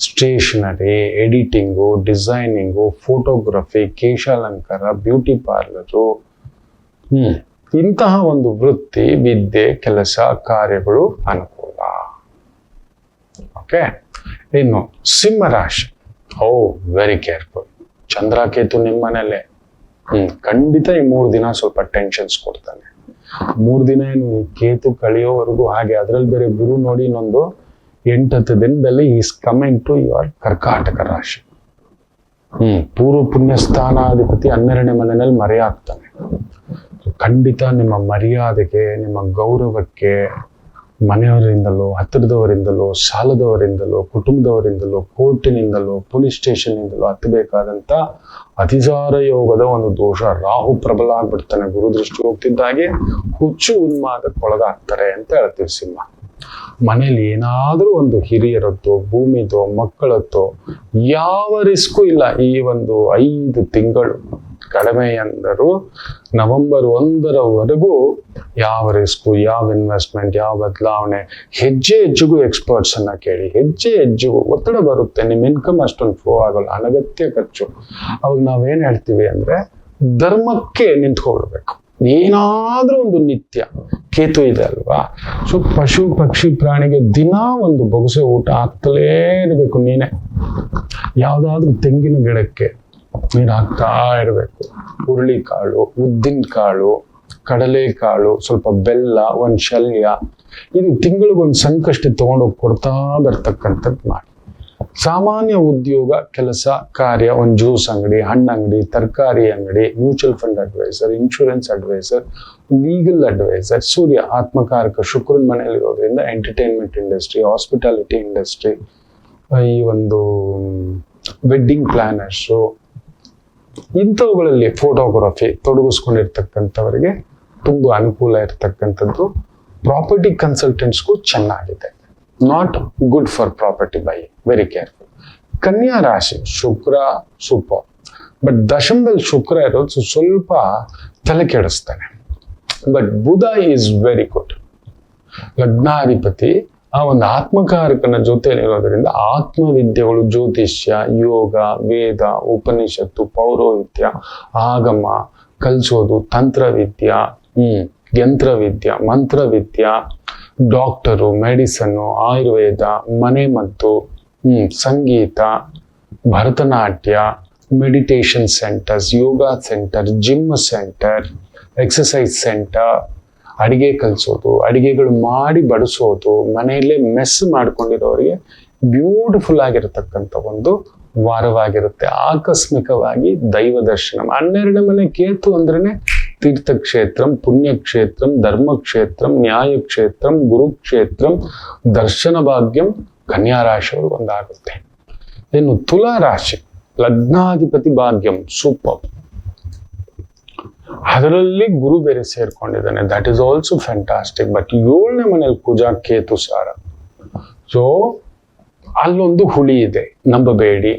stationery, editing, designing, photography, ಕೇಶಾಲಂಕಾರ, ಬ್ಯೂಟಿ ಪಾರ್ಲರು, ಇಂತಹ ಒಂದು ವೃತ್ತಿ, ವಿದ್ಯೆ, ಕೆಲಸ, ಕಾರ್ಯಗಳು ಅನುಕೂಲ. ಓಕೆ. ಇನ್ನು ಸಿಂಹ ರಾಶಿ, ವೆರಿ ಕೇರ್ಫುಲ್. ಚಂದ್ರಕೇತು ನಿಮ್ಮ ಮನೇಲೆ, ಖಂಡಿತ ಈ 3 ದಿನ ಸ್ವಲ್ಪ ಟೆನ್ಷನ್ಸ್ ಕೊಡ್ತಾನೆ. 3 ದಿನ ಏನು ಕೇತು ಕಳೆಯೋವರೆಗೂ ಹಾಗೆ. ಅದ್ರಲ್ಲಿ ಬೇರೆ ಗುರು ನೋಡಿ ಇನ್ನೊಂದು 8-10 ದಿನದಲ್ಲಿ ಈಸ್ ಕಮಿಂಗ್ ಟು ಯುವರ್ ಕರ್ಕಾಟಕ ರಾಶಿ. ಪೂರ್ವ ಪುಣ್ಯ ಸ್ಥಾನಾಧಿಪತಿ 12ನೇ ಮನೆಯಲ್ಲಿ ಮರೆಯಾಗ್ತಾನೆ. ಖಂಡಿತ ನಿಮ್ಮ ಮರ್ಯಾದೆಗೆ, ನಿಮ್ಮ ಗೌರವಕ್ಕೆ ಮನೆಯವರಿಂದಲೋ, ಹತ್ತಿರದವರಿಂದಲೋ, ಸಾಲದವರಿಂದಲೋ, ಕುಟುಂಬದವರಿಂದಲೋ, ಕೋರ್ಟಿನಿಂದಲೋ, ಪೊಲೀಸ್ ಸ್ಟೇಷನ್ನಿಂದಲೋ ಹತ್ತಬೇಕಾದಂತ ಅತಿಸಾರ ಯೋಗದ ಒಂದು ದೋಷ. ರಾಹು ಪ್ರಬಲ ಆಗ್ಬಿಡ್ತಾನೆ. ಗುರುದೃಷ್ಟಿ ಹೋಗ್ತಿದ್ದಾಗೆ ಹುಚ್ಚು ಉನ್ಮಾದಕ್ಕೊಳಗಾಗ್ತಾರೆ ಅಂತ ಹೇಳ್ತೀವಿ ಸಿಂಹ. ಮನೇಲಿ ಏನಾದ್ರೂ ಒಂದು ಹಿರಿಯರತ್ತೋ, ಭೂಮಿದೋ, ಮಕ್ಕಳತ್ತೋ ಯಾವ ರಿಸ್ಕು ಇಲ್ಲ. ಈ ಒಂದು 5 ತಿಂಗಳು ಕಡಿಮೆ ಅಂದರು ನವೆಂಬರ್ 1ರವರೆಗೂ ಯಾವ ರಿಸ್ಕು, ಯಾವ ಇನ್ವೆಸ್ಟ್ಮೆಂಟ್, ಯಾವ ಬದಲಾವಣೆ, ಹೆಜ್ಜೆ ಹೆಜ್ಜೆಗೂ ಎಕ್ಸ್ಪರ್ಟ್ಸ್ ಅನ್ನ ಕೇಳಿ. ಹೆಜ್ಜೆ ಹೆಜ್ಜೆಗೂ ಒತ್ತಡ ಬರುತ್ತೆ. ನಿಮ್ ಇನ್ಕಮ್ ಅಷ್ಟೊಂದು ಫ್ಲೋ ಆಗಲ್ಲ, ಅನಗತ್ಯ ಖರ್ಚು. ಅವಾಗ ನಾವೇನ್ ಹೇಳ್ತೀವಿ ಅಂದ್ರೆ ಧರ್ಮಕ್ಕೆ ನಿಂತ್ಕೊಳ್ಬೇಕು. ಏನಾದ್ರೂ ಒಂದು ನಿತ್ಯ ಕೇತು ಇದೆ ಅಲ್ವಾ. ಸೊ ಪಶು ಪಕ್ಷಿ ಪ್ರಾಣಿಗೆ ದಿನ ಒಂದು ಬೊಗಸೆ ಊಟ ಹಾಕ್ತಲೇ ಇರಬೇಕು. ನೀನೆ ಯಾವ್ದಾದ್ರೂ ತೆಂಗಿನ ಗಿಡಕ್ಕೆ ನೀರು ಹಾಕ್ತಾ ಇರಬೇಕು. ಹುರುಳಿಕಾಳು, ಉದ್ದಿನ ಕಾಳು, ಕಡಲೆಕಾಳು, ಸ್ವಲ್ಪ ಬೆಲ್ಲ, ಒಂದ್ ಶಲ್ಯ, ಇದು ತಿಂಗಳಿಗೊಂದು ಸಂಕಷ್ಟ ತಗೊಂಡೋಗಿ ಕೊಡ್ತಾ ಬರ್ತಕ್ಕಂಥದ್ದು ಮಾಡಿ. ಸಾಮಾನ್ಯ ಉದ್ಯೋಗ, ಕೆಲಸ, ಕಾರ್ಯ, ಒಂದು ಜ್ಯೂಸ್ ಅಂಗಡಿ, ಹಣ್ಣಂಗಡಿ, ತರಕಾರಿ ಅಂಗಡಿ, mutual fund adviser, insurance adviser, legal adviser. Surya ಆತ್ಮಕಾರಕ ಶುಕ್ರನ ಮನೆಯಲ್ಲಿರೋದ್ರಿಂದ ಎಂಟರ್ಟೈನ್ಮೆಂಟ್ ಇಂಡಸ್ಟ್ರಿ, ಹಾಸ್ಪಿಟಾಲಿಟಿ ಇಂಡಸ್ಟ್ರಿ, ಈ ಒಂದು ವೆಡ್ಡಿಂಗ್ ಪ್ಲಾನರ್ಸು, ಇಂಥವುಗಳಲ್ಲಿ ಫೋಟೋಗ್ರಫಿ ತೊಡಗಿಸ್ಕೊಂಡಿರ್ತಕ್ಕಂಥವರಿಗೆ ತುಂಬಾ ಅನುಕೂಲ ಇರ್ತಕ್ಕಂಥದ್ದು. ಪ್ರಾಪರ್ಟಿ ಕನ್ಸಲ್ಟೆಂಟ್ಸ್ಗೂ ಚೆನ್ನಾಗಿದೆ. Not good for property by, very careful. ಕನ್ಯಾ ರಾಶಿ, ಶುಕ್ರ ಸೂಪರ್. ಬಟ್ ದಶಮದಲ್ಲಿ ಶುಕ್ರ ಇರೋದು ಸ್ವಲ್ಪ ತಲೆ ಕೆಡಿಸ್ತಾನೆ. But Budha is very good. ಲಗ್ನಾಧಿಪತಿ ಆ ಒಂದು ಆತ್ಮಕಾರಕನ ಜೊತೆಲಿರೋದ್ರಿಂದ ಆತ್ಮವಿದ್ಯೆಗಳು, ಜ್ಯೋತಿಷ್ಯ, ಯೋಗ, ವೇದ, ಉಪನಿಷತ್ತು, ಪೌರೋಹಿತ್ಯ, ಆಗಮ ಕಲಿಸೋದು, ತಂತ್ರವಿದ್ಯಾ, ಯಂತ್ರವಿದ್ಯಾ, ಮಂತ್ರವಿದ್ಯಾ, ಡಾಕ್ಟರು, ಮೆಡಿಸನ್ನು, ಆಯುರ್ವೇದ, ಮನೆಮದ್ದು, ಸಂಗೀತ, ಭರತನಾಟ್ಯ, meditation centres, yoga centre, gym centre, exercise centre, ಅಡಿಗೆ ಕಲಿಸೋದು, ಅಡಿಗೆಗಳು ಮಾಡಿ ಬಡಿಸೋದು, ಮನೆಯಲ್ಲೇ ಮೆಸ್ ಮಾಡ್ಕೊಂಡಿರೋರಿಗೆ ಬ್ಯೂಟಿಫುಲ್ ಆಗಿರತಕ್ಕಂಥ ಒಂದು ವಾರವಾಗಿರುತ್ತೆ. ಆಕಸ್ಮಿಕವಾಗಿ ದೈವ ದರ್ಶನ. 12ನೇ ಮನೆ ಕೇತು ಅಂದ್ರೇನೆ ತೀರ್ಥಕ್ಷೇತ್ರಂ, ಪುಣ್ಯಕ್ಷೇತ್ರಂ, ಧರ್ಮಕ್ಷೇತ್ರಂ, ನ್ಯಾಯಕ್ಷೇತ್ರಂ, ಗುರುಕ್ಷೇತ್ರಂ, ದರ್ಶನ ಭಾಗ್ಯಂ ಕನ್ಯಾ ರಾಶಿಯವರು ಒಂದಾಗುತ್ತೆ. ಇನ್ನು ತುಲಾ ರಾಶಿ, ಲಗ್ನಾಧಿಪತಿ ಭಾಗ್ಯಂ ಸೂಪರ್. ಅದರಲ್ಲಿ ಗುರು ಬೇರೆ ಸೇರ್ಕೊಂಡಿದ್ದಾನೆ, that is also fantastic. But 7ನೇ ಮನೇಲಿ ಕುಜ ಕೇತು ಸಾರ. ಸೊ ಅಲ್ಲೊಂದು ಹುಳಿ ಇದೆ, ನಂಬಬೇಡಿ.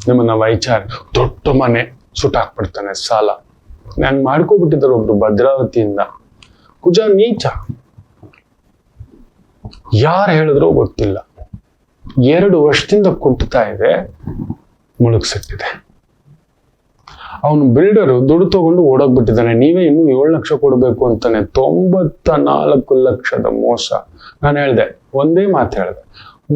ನಿಮ್ಮನ್ನ ವೈಚಾರ ದೊಡ್ಡ ಮನೆ ಸುಟ್ಟಾಕ್ಬಿಡ್ತಾನೆ ಸಾಲ. ನಾನು ಮಾಡ್ಕೊಬಿಟ್ಟಿದ್ದಾರೆ ಒಬ್ರು ಭದ್ರಾವತಿಯಿಂದ. ಕುಜ ನೀಚ, ಯಾರು ಹೇಳಿದ್ರೋ ಗೊತ್ತಿಲ್ಲ. 2 ವರ್ಷದಿಂದ ಕುಂಟ್ತಾ ಇದೆ, ಮುಳುಗ್ಸಿಟ್ಟಿದೆ. ಅವನು ಬಿಲ್ಡರು ದುಡ್ಡು ತಗೊಂಡು ಓಡೋಗ್ಬಿಟ್ಟಿದ್ದಾನೆ. ನೀವೇ ಇನ್ನು 7 ಲಕ್ಷ ಕೊಡ್ಬೇಕು ಅಂತಾನೆ. 94 ಲಕ್ಷದ ಮೋಸ. ನಾನು ಹೇಳ್ದೆ, ಒಂದೇ ಮಾತು ಹೇಳ್ದೆ,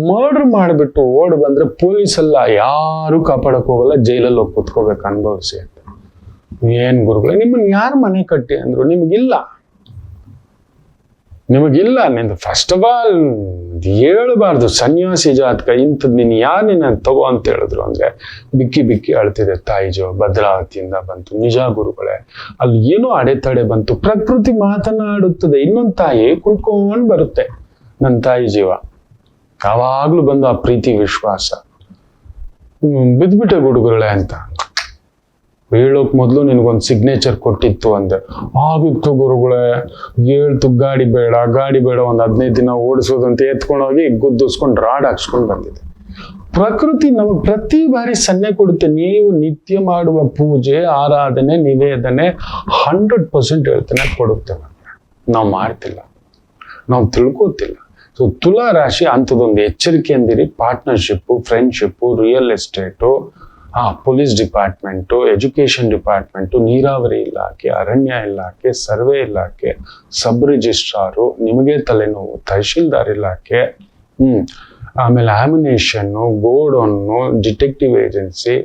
ಮರ್ಡರ್ ಮಾಡಿಬಿಟ್ಟು ಓಡ್ ಬಂದ್ರೆ ಪೊಲೀಸ್ ಎಲ್ಲ ಯಾರು ಕಾಪಾಡಕ್ ಹೋಗಲ್ಲ, ಜೈಲಲ್ಲಿ ಹೋಗಿ ಕುತ್ಕೋಬೇಕು ಅನುಭವಿಸಿ ಅಂತ. ಏನ್ ಗುರುಗಳೇ, ನಿಮ್ಮನ್ನ ಯಾರು ಮನೆ ಕಟ್ಟಿ ಅಂದ್ರು? ನಿಮಗಿಲ್ಲ. ನಿಂದು ಫಸ್ಟ್ ಆಫ್ ಆಲ್ ಹೇಳ್ಬಾರ್ದು ಸನ್ಯಾಸಿ ಜಾತಕ ಇಂಥದ್. ನೀನ್ ಯಾರು ನಿನ್ನ ತಗೋ ಅಂತ ಹೇಳಿದ್ರು ಅಂದ್ರೆ ಬಿಕ್ಕಿ ಬಿಕ್ಕಿ ಅಳ್ತಿದೆ. ತಾಯಿಜೋ ಭದ್ರಾವತಿಯಿಂದ ಬಂತು. ನಿಜ ಗುರುಗಳೇ, ಅಲ್ಲಿ ಏನೋ ಅಡೆತಡೆ ಬಂತು. ಪ್ರಕೃತಿ ಮಾತನಾಡುತ್ತದೆ. ಇನ್ನೊಂದು ತಾಯಿ ಕುಂತ್ಕೊಂಡ್ ಬರುತ್ತೆ. ನನ್ನ ತಾಯಿ ಜೀವ ಯಾವಾಗ್ಲೂ ಬಂದು ಆ ಪ್ರೀತಿ ವಿಶ್ವಾಸ. ಬಿದ್ಬಿಟ್ಟೆ ಗುರುಗಳೇ ಅಂತ ಹೇಳೋಕ್ ಮೊದ್ಲು ನಿನ್ಗೊಂದು ಸಿಗ್ನೇಚರ್ ಕೊಟ್ಟಿತ್ತು ಅಂದೆ. ಆಗಿತ್ತು ಗುರುಗಳೇ, ಹೇಳ್ತು ಗಾಡಿ ಬೇಡ ಒಂದು 15 ದಿನ ಓಡಿಸೋದಂತ ಎತ್ಕೊಂಡೋಗಿ ಗುದ್ದಿಸ್ಕೊಂಡು ರಾಡ್ ಹಾಕ್ಸ್ಕೊಂಡು ಬಂದಿದೆ. ಪ್ರಕೃತಿ ನಮಗೆ ಪ್ರತಿ ಬಾರಿ ಸನ್ನೆ ಕೊಡುತ್ತೆ. ನೀವು ನಿತ್ಯ ಮಾಡುವ ಪೂಜೆ, ಆರಾಧನೆ, ನಿವೇದನೆ 100% ಹೇಳ್ತೇನೆ ಕೊಡುತ್ತೆ. ನಾವು ಮಾಡ್ತಿಲ್ಲ, ನಾವು ತಿಳ್ಕೋತಿಲ್ಲ. ಸೊ ತುಲಾ ರಾಶಿ ಅಂಥದ್ದೊಂದು ಎಚ್ಚರಿಕೆ ಅಂದಿರಿ. Partnership, friendship, real estate, police department, education department, ನೀರಾವರಿ ಇಲಾಖೆ, ಅರಣ್ಯ ಇಲಾಖೆ, ಸರ್ವೆ ಇಲಾಖೆ, ಸಬ್ ರಿಜಿಸ್ಟ್ರಾರು, ನಿಮಗೆ ತಲೆನೋವು, ತಹಶೀಲ್ದಾರ್ ಇಲಾಖೆ, ಆಮೇಲೆ ಆಮಿನೇಷನ್ನು, ಗೋಡೌನ್ನು, ಡಿಟೆಕ್ಟಿವ್ ಏಜೆನ್ಸಿ,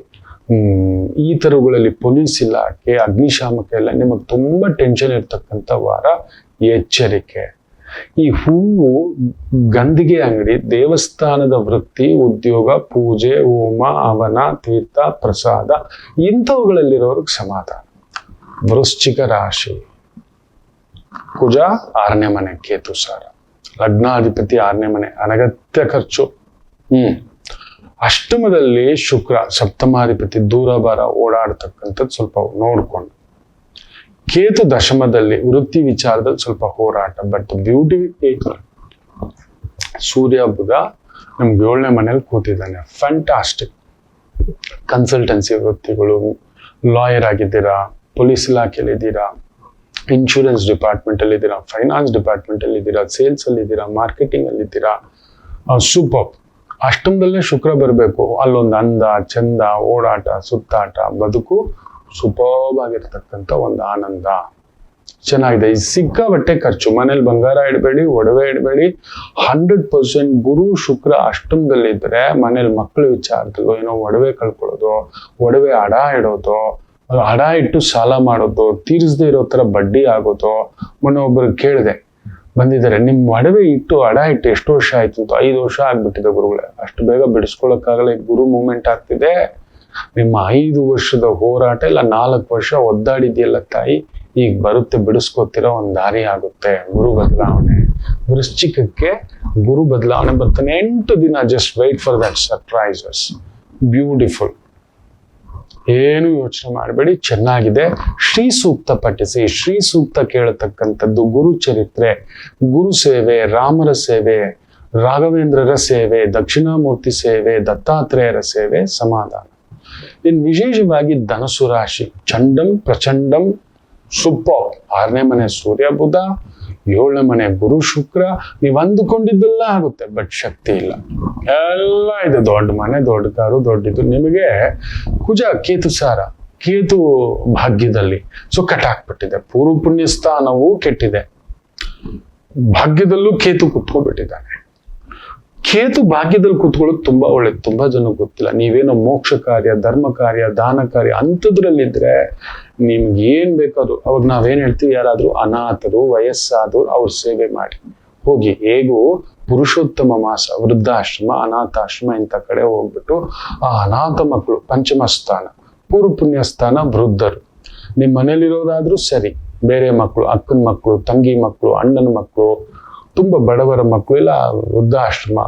ಈ ಥರಗಳಲ್ಲಿ ಪೊಲೀಸ್ ಇಲಾಖೆ, ಅಗ್ನಿಶಾಮಕ ಎಲ್ಲ ನಿಮಗೆ ತುಂಬಾ ಟೆನ್ಷನ್ ಇರ್ತಕ್ಕಂಥ ವಾರ. ಎಚ್ಚರಿಕೆ. ಈ ಹೂವು, ಗಂಧಿಗೆ ಅಂಗಡಿ, ದೇವಸ್ಥಾನದ ವೃತ್ತಿ, ಉದ್ಯೋಗ, ಪೂಜೆ, ಹೋಮ, ಹವನ, ತೀರ್ಥ, ಪ್ರಸಾದ ಇಂಥವುಗಳಲ್ಲಿರೋರ್ಗೆ ಸಮಾಧಾನ. ವೃಶ್ಚಿಕ ರಾಶಿ, ಕುಜ 6ನೇ ಮನೆ, ಕೇತು ಸಾರ, ಲಗ್ನಾಧಿಪತಿ 6ನೇ ಮನೆ, ಅನಗತ್ಯ ಖರ್ಚು. ಅಷ್ಟಮದಲ್ಲಿ ಶುಕ್ರ, ಸಪ್ತಮಾಧಿಪತಿ, ದೂರ ಬಾರ ಓಡಾಡ್ತಕ್ಕಂಥದ್ದು ಸ್ವಲ್ಪ ನೋಡ್ಕೊಂಡು. ಕೇತು ದಶಮದಲ್ಲಿ ವೃತ್ತಿ ವಿಚಾರದಲ್ಲಿ ಸ್ವಲ್ಪ ಹೋರಾಟ. ಬಟ್ ಬ್ಯೂಟಿ, ಸೂರ್ಯ ಬುಧ ನಮ್ಗೆ 7ನೇ ಮನೇಲಿ ಕೂತಿದ್ದಾನೆ. ಫ್ಯಾಂಟಾಸ್ಟಿಕ್. ಕನ್ಸಲ್ಟೆನ್ಸಿ ವೃತ್ತಿಗಳು, ಲಾಯರ್ ಆಗಿದ್ದೀರಾ, ಪೊಲೀಸ್ ಇಲಾಖೆಯಲ್ಲಿ ಇದ್ದೀರಾ, ಇನ್ಶೂರೆನ್ಸ್ ಡಿಪಾರ್ಟ್ಮೆಂಟ್ ಅಲ್ಲಿ ಇದ್ದೀರಾ, ಫೈನಾನ್ಸ್ ಡಿಪಾರ್ಟ್ಮೆಂಟ್ ಅಲ್ಲಿ ಇದ್ದೀರಾ, ಸೇಲ್ಸ್ ಅಲ್ಲಿ ಇದ್ದೀರಾ, ಮಾರ್ಕೆಟಿಂಗ್ ಅಲ್ಲಿ ಇದ್ದೀರಾ, ಸೂಪರ್. ಅಷ್ಟಮದಲ್ಲೇ ಶುಕ್ರ ಬರಬೇಕು. ಅಲ್ಲೊಂದು ಅಂದ, ಚಂದ, ಓಡಾಟ, ಸುತ್ತಾಟ, ಬದುಕು ಸೂಪರ್ಬ್ ಆಗಿರ್ತಕ್ಕಂಥ ಒಂದು ಆನಂದ ಚೆನ್ನಾಗಿದೆ. ಈ ಸಿಕ್ಕಾಬಟ್ಟೆ ಖರ್ಚು. ಮನೇಲಿ ಬಂಗಾರ ಇಡಬೇಡಿ, ಒಡವೆ ಇಡಬೇಡಿ. 100% ಗುರು ಶುಕ್ರ ಅಷ್ಟಮದಲ್ಲಿ ಇದ್ರೆ ಮನೇಲಿ ಮಕ್ಕಳ ವಿಚಾರದಲ್ಲೂ ಏನೋ ಒಡವೆ ಕಳ್ಕೊಳ್ಳೋದು, ಒಡವೆ ಅಡ ಇಡೋದು, ಅಡ ಇಟ್ಟು ಸಾಲ ಮಾಡೋದು, ತೀರಿಸದೇ ಇರೋ ತರ ಬಡ್ಡಿ ಆಗೋದು. ಮೊನ್ನೆ ಒಬ್ಬರು ಕೇಳಿದೆ, ಬಂದಿದ್ದಾರೆ, ನಿಮ್ ಒಡವೆ ಇಟ್ಟು ಅಡ ಇಟ್ಟು ಎಷ್ಟು ವರ್ಷ ಆಯ್ತು ಅಂತ. 5 ವರ್ಷ ಆಗ್ಬಿಟ್ಟಿದೆ ಗುರುಗಳೇ. ಅಷ್ಟು ಬೇಗ ಬಿಡಿಸ್ಕೊಳಕ್ಕಾಗಲ್ಲ. ಗುರು ಮೂವ್ಮೆಂಟ್ ಆಗ್ತಿದೆ. ನಿಮ್ಮ 5 ವರ್ಷದ ಹೋರಾಟ ಇಲ್ಲ 4 ವರ್ಷ ಒದ್ದಾಡಿದ್ಯಲ್ಲ ತಾಯಿ, ಈಗ ಬರುತ್ತೆ, ಬಿಡಿಸ್ಕೋತಿರೋ ಒಂದು ದಾರಿ ಆಗುತ್ತೆ. ಗುರು ಬದಲಾವಣೆ. ವೃಶ್ಚಿಕಕ್ಕೆ ಗುರು ಬದಲಾವಣೆ ಬರ್ತಾನೆ. 8 ದಿನ. Just wait for that surprises. Beautiful. ಏನು ಯೋಚನೆ ಮಾಡಬೇಡಿ, ಚೆನ್ನಾಗಿದೆ. ಶ್ರೀ ಸೂಕ್ತ ಪಠಿಸಿ. ಶ್ರೀ ಸೂಕ್ತ ಕೇಳತಕ್ಕಂಥದ್ದು, ಗುರು ಚರಿತ್ರೆ, ಗುರು ಸೇವೆ, ರಾಮರ ಸೇವೆ, ರಾಘವೇಂದ್ರರ ಸೇವೆ, ದಕ್ಷಿಣಾಮೂರ್ತಿ ಸೇವೆ, ದತ್ತಾತ್ರೇಯರ ಸೇವೆ, ಸಮಾಧಾನ. ಇನ್ನು ವಿಶೇಷವಾಗಿ ಧನಸು ರಾಶಿ, ಚಂಡಂ ಪ್ರಚಂಡಂ ಸೂಪರ್. 6ನೇ ಮನೆ ಸೂರ್ಯ ಬುಧ, 7ನೇ ಮನೆ ಗುರು ಶುಕ್ರ. ನೀವು ಅಂದುಕೊಂಡಿದ್ದೆಲ್ಲ ಆಗುತ್ತೆ, ಬಟ್ ಶಕ್ತಿ ಇಲ್ಲ. ಎಲ್ಲ ಇದೆ. ದೊಡ್ಡ ಮನೆ, ದೊಡ್ಡ ಕಾರು, ದೊಡ್ಡದು. ನಿಮಗೆ ಕುಜ ಕೇತು ಸಾರ, ಕೇತು ಭಾಗ್ಯದಲ್ಲಿ ಸೊ ಕಟ್ಟಾಕ್ಬಿಟ್ಟಿದೆ. ಪೂರ್ವ ಪುಣ್ಯ ಸ್ಥಾನವೂ ಕೆಟ್ಟಿದೆ, ಭಾಗ್ಯದಲ್ಲೂ ಕೇತು ಕುತ್ಕೊಂಡ್ಬಿಟ್ಟಿದ್ದಾನೆ. ಕೇತು ಭಾಗ್ಯದಲ್ಲಿ ಕೂತ್ಕೊಳ್ಳೋದು ತುಂಬಾ ಒಳ್ಳೇದು. ತುಂಬಾ ಜನಕ್ಕೆ ಗೊತ್ತಿಲ್ಲ. ನೀವೇನೋ ಮೋಕ್ಷ ಕಾರ್ಯ, ಧರ್ಮ ಕಾರ್ಯ, ದಾನ ಕಾರ್ಯ ಅಂಥದ್ರಲ್ಲಿದ್ರೆ ನಿಮ್ಗೆ ಏನ್ ಬೇಕಾದ್ರು, ಅವಾಗ ನಾವೇನ್ ಹೇಳ್ತೀವಿ, ಯಾರಾದ್ರೂ ಅನಾಥರು, ವಯಸ್ಸಾದವ್ರು, ಅವ್ರ ಸೇವೆ ಮಾಡಿ ಹೋಗಿ. ಹೇಗೂ ಪುರುಷೋತ್ತಮ ಮಾಸ, ವೃದ್ಧಾಶ್ರಮ, ಅನಾಥಾಶ್ರಮ ಇಂಥ ಕಡೆ ಹೋಗ್ಬಿಟ್ಟು ಆ ಅನಾಥ ಮಕ್ಕಳು, ಪಂಚಮ ಸ್ಥಾನ, ಪೂರ್ವ ಪುಣ್ಯ ಸ್ಥಾನ ವೃದ್ಧರು. ನಿಮ್ ಮನೇಲಿರೋರಾದ್ರೂ ಸರಿ, ಬೇರೆ ಮಕ್ಕಳು, ಅಕ್ಕನ ಮಕ್ಕಳು, ತಂಗಿ ಮಕ್ಕಳು, ಅಣ್ಣನ ಮಕ್ಕಳು, ತುಂಬಾ ಬಡವರ ಮಕ್ಕಳು, ಇಲ್ಲ ವೃದ್ಧಾಶ್ರಮ,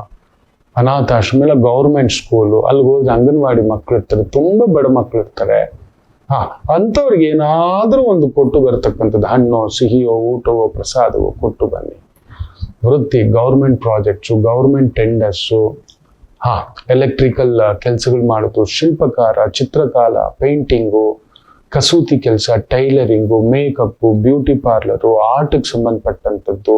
ಅನಾಥಾಶ್ರಮ, ಇಲ್ಲ ಗೌರ್ಮೆಂಟ್ ಸ್ಕೂಲು, ಅಲ್ಲಿ ಹೋಗಿ ಅಂಗನವಾಡಿ ಮಕ್ಕಳು ಇರ್ತಾರೆ, ತುಂಬಾ ಬಡ ಮಕ್ಕಳು ಇರ್ತಾರೆ. ಅಂಥವ್ರಿಗೆ ಏನಾದ್ರೂ ಒಂದು ಕೊಟ್ಟು ಬರ್ತಕ್ಕಂಥದ್ದು, ಹಣ್ಣು, ಸಿಹಿಯೋ, ಊಟವೋ, ಪ್ರಸಾದವೋ ಕೊಟ್ಟು ಬನ್ನಿ. ವೃತ್ತಿ, government projects, government tenders, electrical ಕೆಲಸಗಳು ಮಾಡೋದು, ಶಿಲ್ಪಕಾರ, ಚಿತ್ರಕಾಲ, ಪೇಂಟಿಂಗು, ಕಸೂತಿ ಕೆಲಸ, ಟೈಲರಿಂಗು, ಮೇಕಪ್ಪು, ಬ್ಯೂಟಿ ಪಾರ್ಲರು, ಆರ್ಟ್ಗೆ ಸಂಬಂಧಪಟ್ಟಂಥದ್ದು,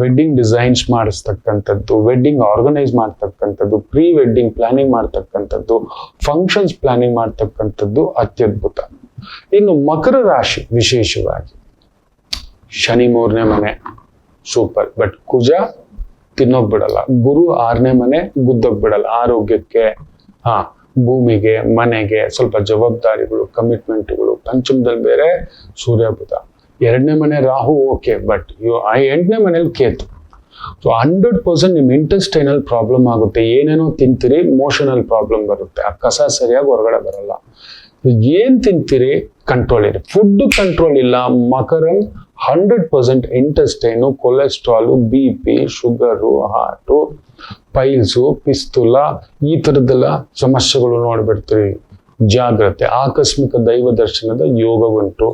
ವೆಡ್ಡಿಂಗ್ ಡಿಸೈನ್ಸ್ ಮಾಡಿಸ್ತಕ್ಕಂಥದ್ದು, ವೆಡ್ಡಿಂಗ್ ಆರ್ಗನೈಸ್ ಮಾಡ್ತಕ್ಕಂಥದ್ದು, ಪ್ರೀ ವೆಡ್ಡಿಂಗ್ ಪ್ಲಾನಿಂಗ್ ಮಾಡ್ತಕ್ಕಂಥದ್ದು, ಫಂಕ್ಷನ್ಸ್ ಪ್ಲಾನಿಂಗ್ ಮಾಡ್ತಕ್ಕಂಥದ್ದು ಅತ್ಯದ್ಭುತ. ಇನ್ನು ಮಕರ ರಾಶಿ ವಿಶೇಷವಾಗಿ ಶನಿ 3ನೇ ಮನೆ ಸೂಪರ್, ಬಟ್ ಕುಜ ತಿನ್ನೋಗ್ ಬಿಡಲ್ಲ, ಗುರು 6ನೇ ಮನೆ ಗುದ್ದೋಗ್ ಬಿಡಲ್ಲ. ಆರೋಗ್ಯಕ್ಕೆ, ಭೂಮಿಗೆ, ಮನೆಗೆ ಸ್ವಲ್ಪ ಜವಾಬ್ದಾರಿಗಳು, ಕಮಿಟ್ಮೆಂಟ್ಗಳು. ಪಂಚಮದಲ್ಲಿ ಬೇರೆ ಸೂರ್ಯ ಬುಧ, 2ನೇ ಮನೆ ರಾಹು ಓಕೆ, ಬಟ್ 8ನೇ ಮನೇಲಿ ಕೇತು. ಸೊ 100% ನಿಮ್ ಇಂಟೆಸ್ಟೈನಲ್ ಪ್ರಾಬ್ಲಮ್ ಆಗುತ್ತೆ. ಏನೇನೋ ತಿಂತೀರಿ, ಮೋಷನಲ್ ಪ್ರಾಬ್ಲಮ್ ಬರುತ್ತೆ, ಆ ಕಸ ಸರಿಯಾಗಿ ಹೊರಗಡೆ ಬರಲ್ಲ. ಏನ್ ತಿಂತೀರಿ ಕಂಟ್ರೋಲ್ ಇರಿ, ಫುಡ್ ಕಂಟ್ರೋಲ್ ಇಲ್ಲ. ಮಕರಂ 100% intestine, cholesterol, BP, sugar, heart, piles, fistula, ಈ ತರದ್ದೆಲ್ಲ ಸಮಸ್ಯೆಗಳು ನೋಡ್ಬಿಡ್ತೀರಿ. ಜಾಗ್ರತೆ. ಆಕಸ್ಮಿಕ ದೈವ ದರ್ಶನದ ಯೋಗ ಉಂಟು.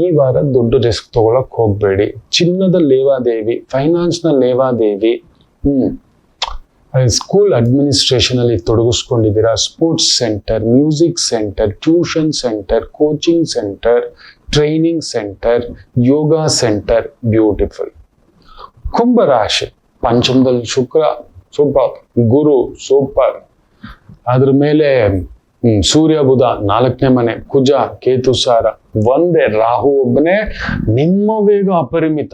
ಈ ವಾರ ದೊಡ್ಡ ರಿಸ್ಕ್ ತಗೊಳಕ್ ಹೋಗ್ಬೇಡಿ. ಚಿನ್ನದ ಲೇವಾದೇವಿ, ಫೈನಾನ್ಸ್ ನ ಲೇವಾದೇವಿ, ಸ್ಕೂಲ್ ಅಡ್ಮಿನಿಸ್ಟ್ರೇಷನ್ ಅಲ್ಲಿ ತೊಡಗಿಸ್ಕೊಂಡಿದ್ದೀರಾ, sports centre, music centre, tuition centre, coaching centre, training centre, yoga centre, beautiful. ಕುಂಭರಾಶಿ ಪಂಚಮದಲ್ಲಿ ಶುಕ್ರ ಸೂಪರ್, ಗುರು ಸೂಪರ್, ಅದ್ರ ಮೇಲೆ ಸೂರ್ಯ ಬುಧ 4ನೇ ಮನೆ, ಕುಜ ಕೇತು ಸಾರ, ಒಂದೇ ರಾಹು ಒಬ್ಬನೇ. ನಿಮ್ಮ ವೇಗ ಅಪರಿಮಿತ.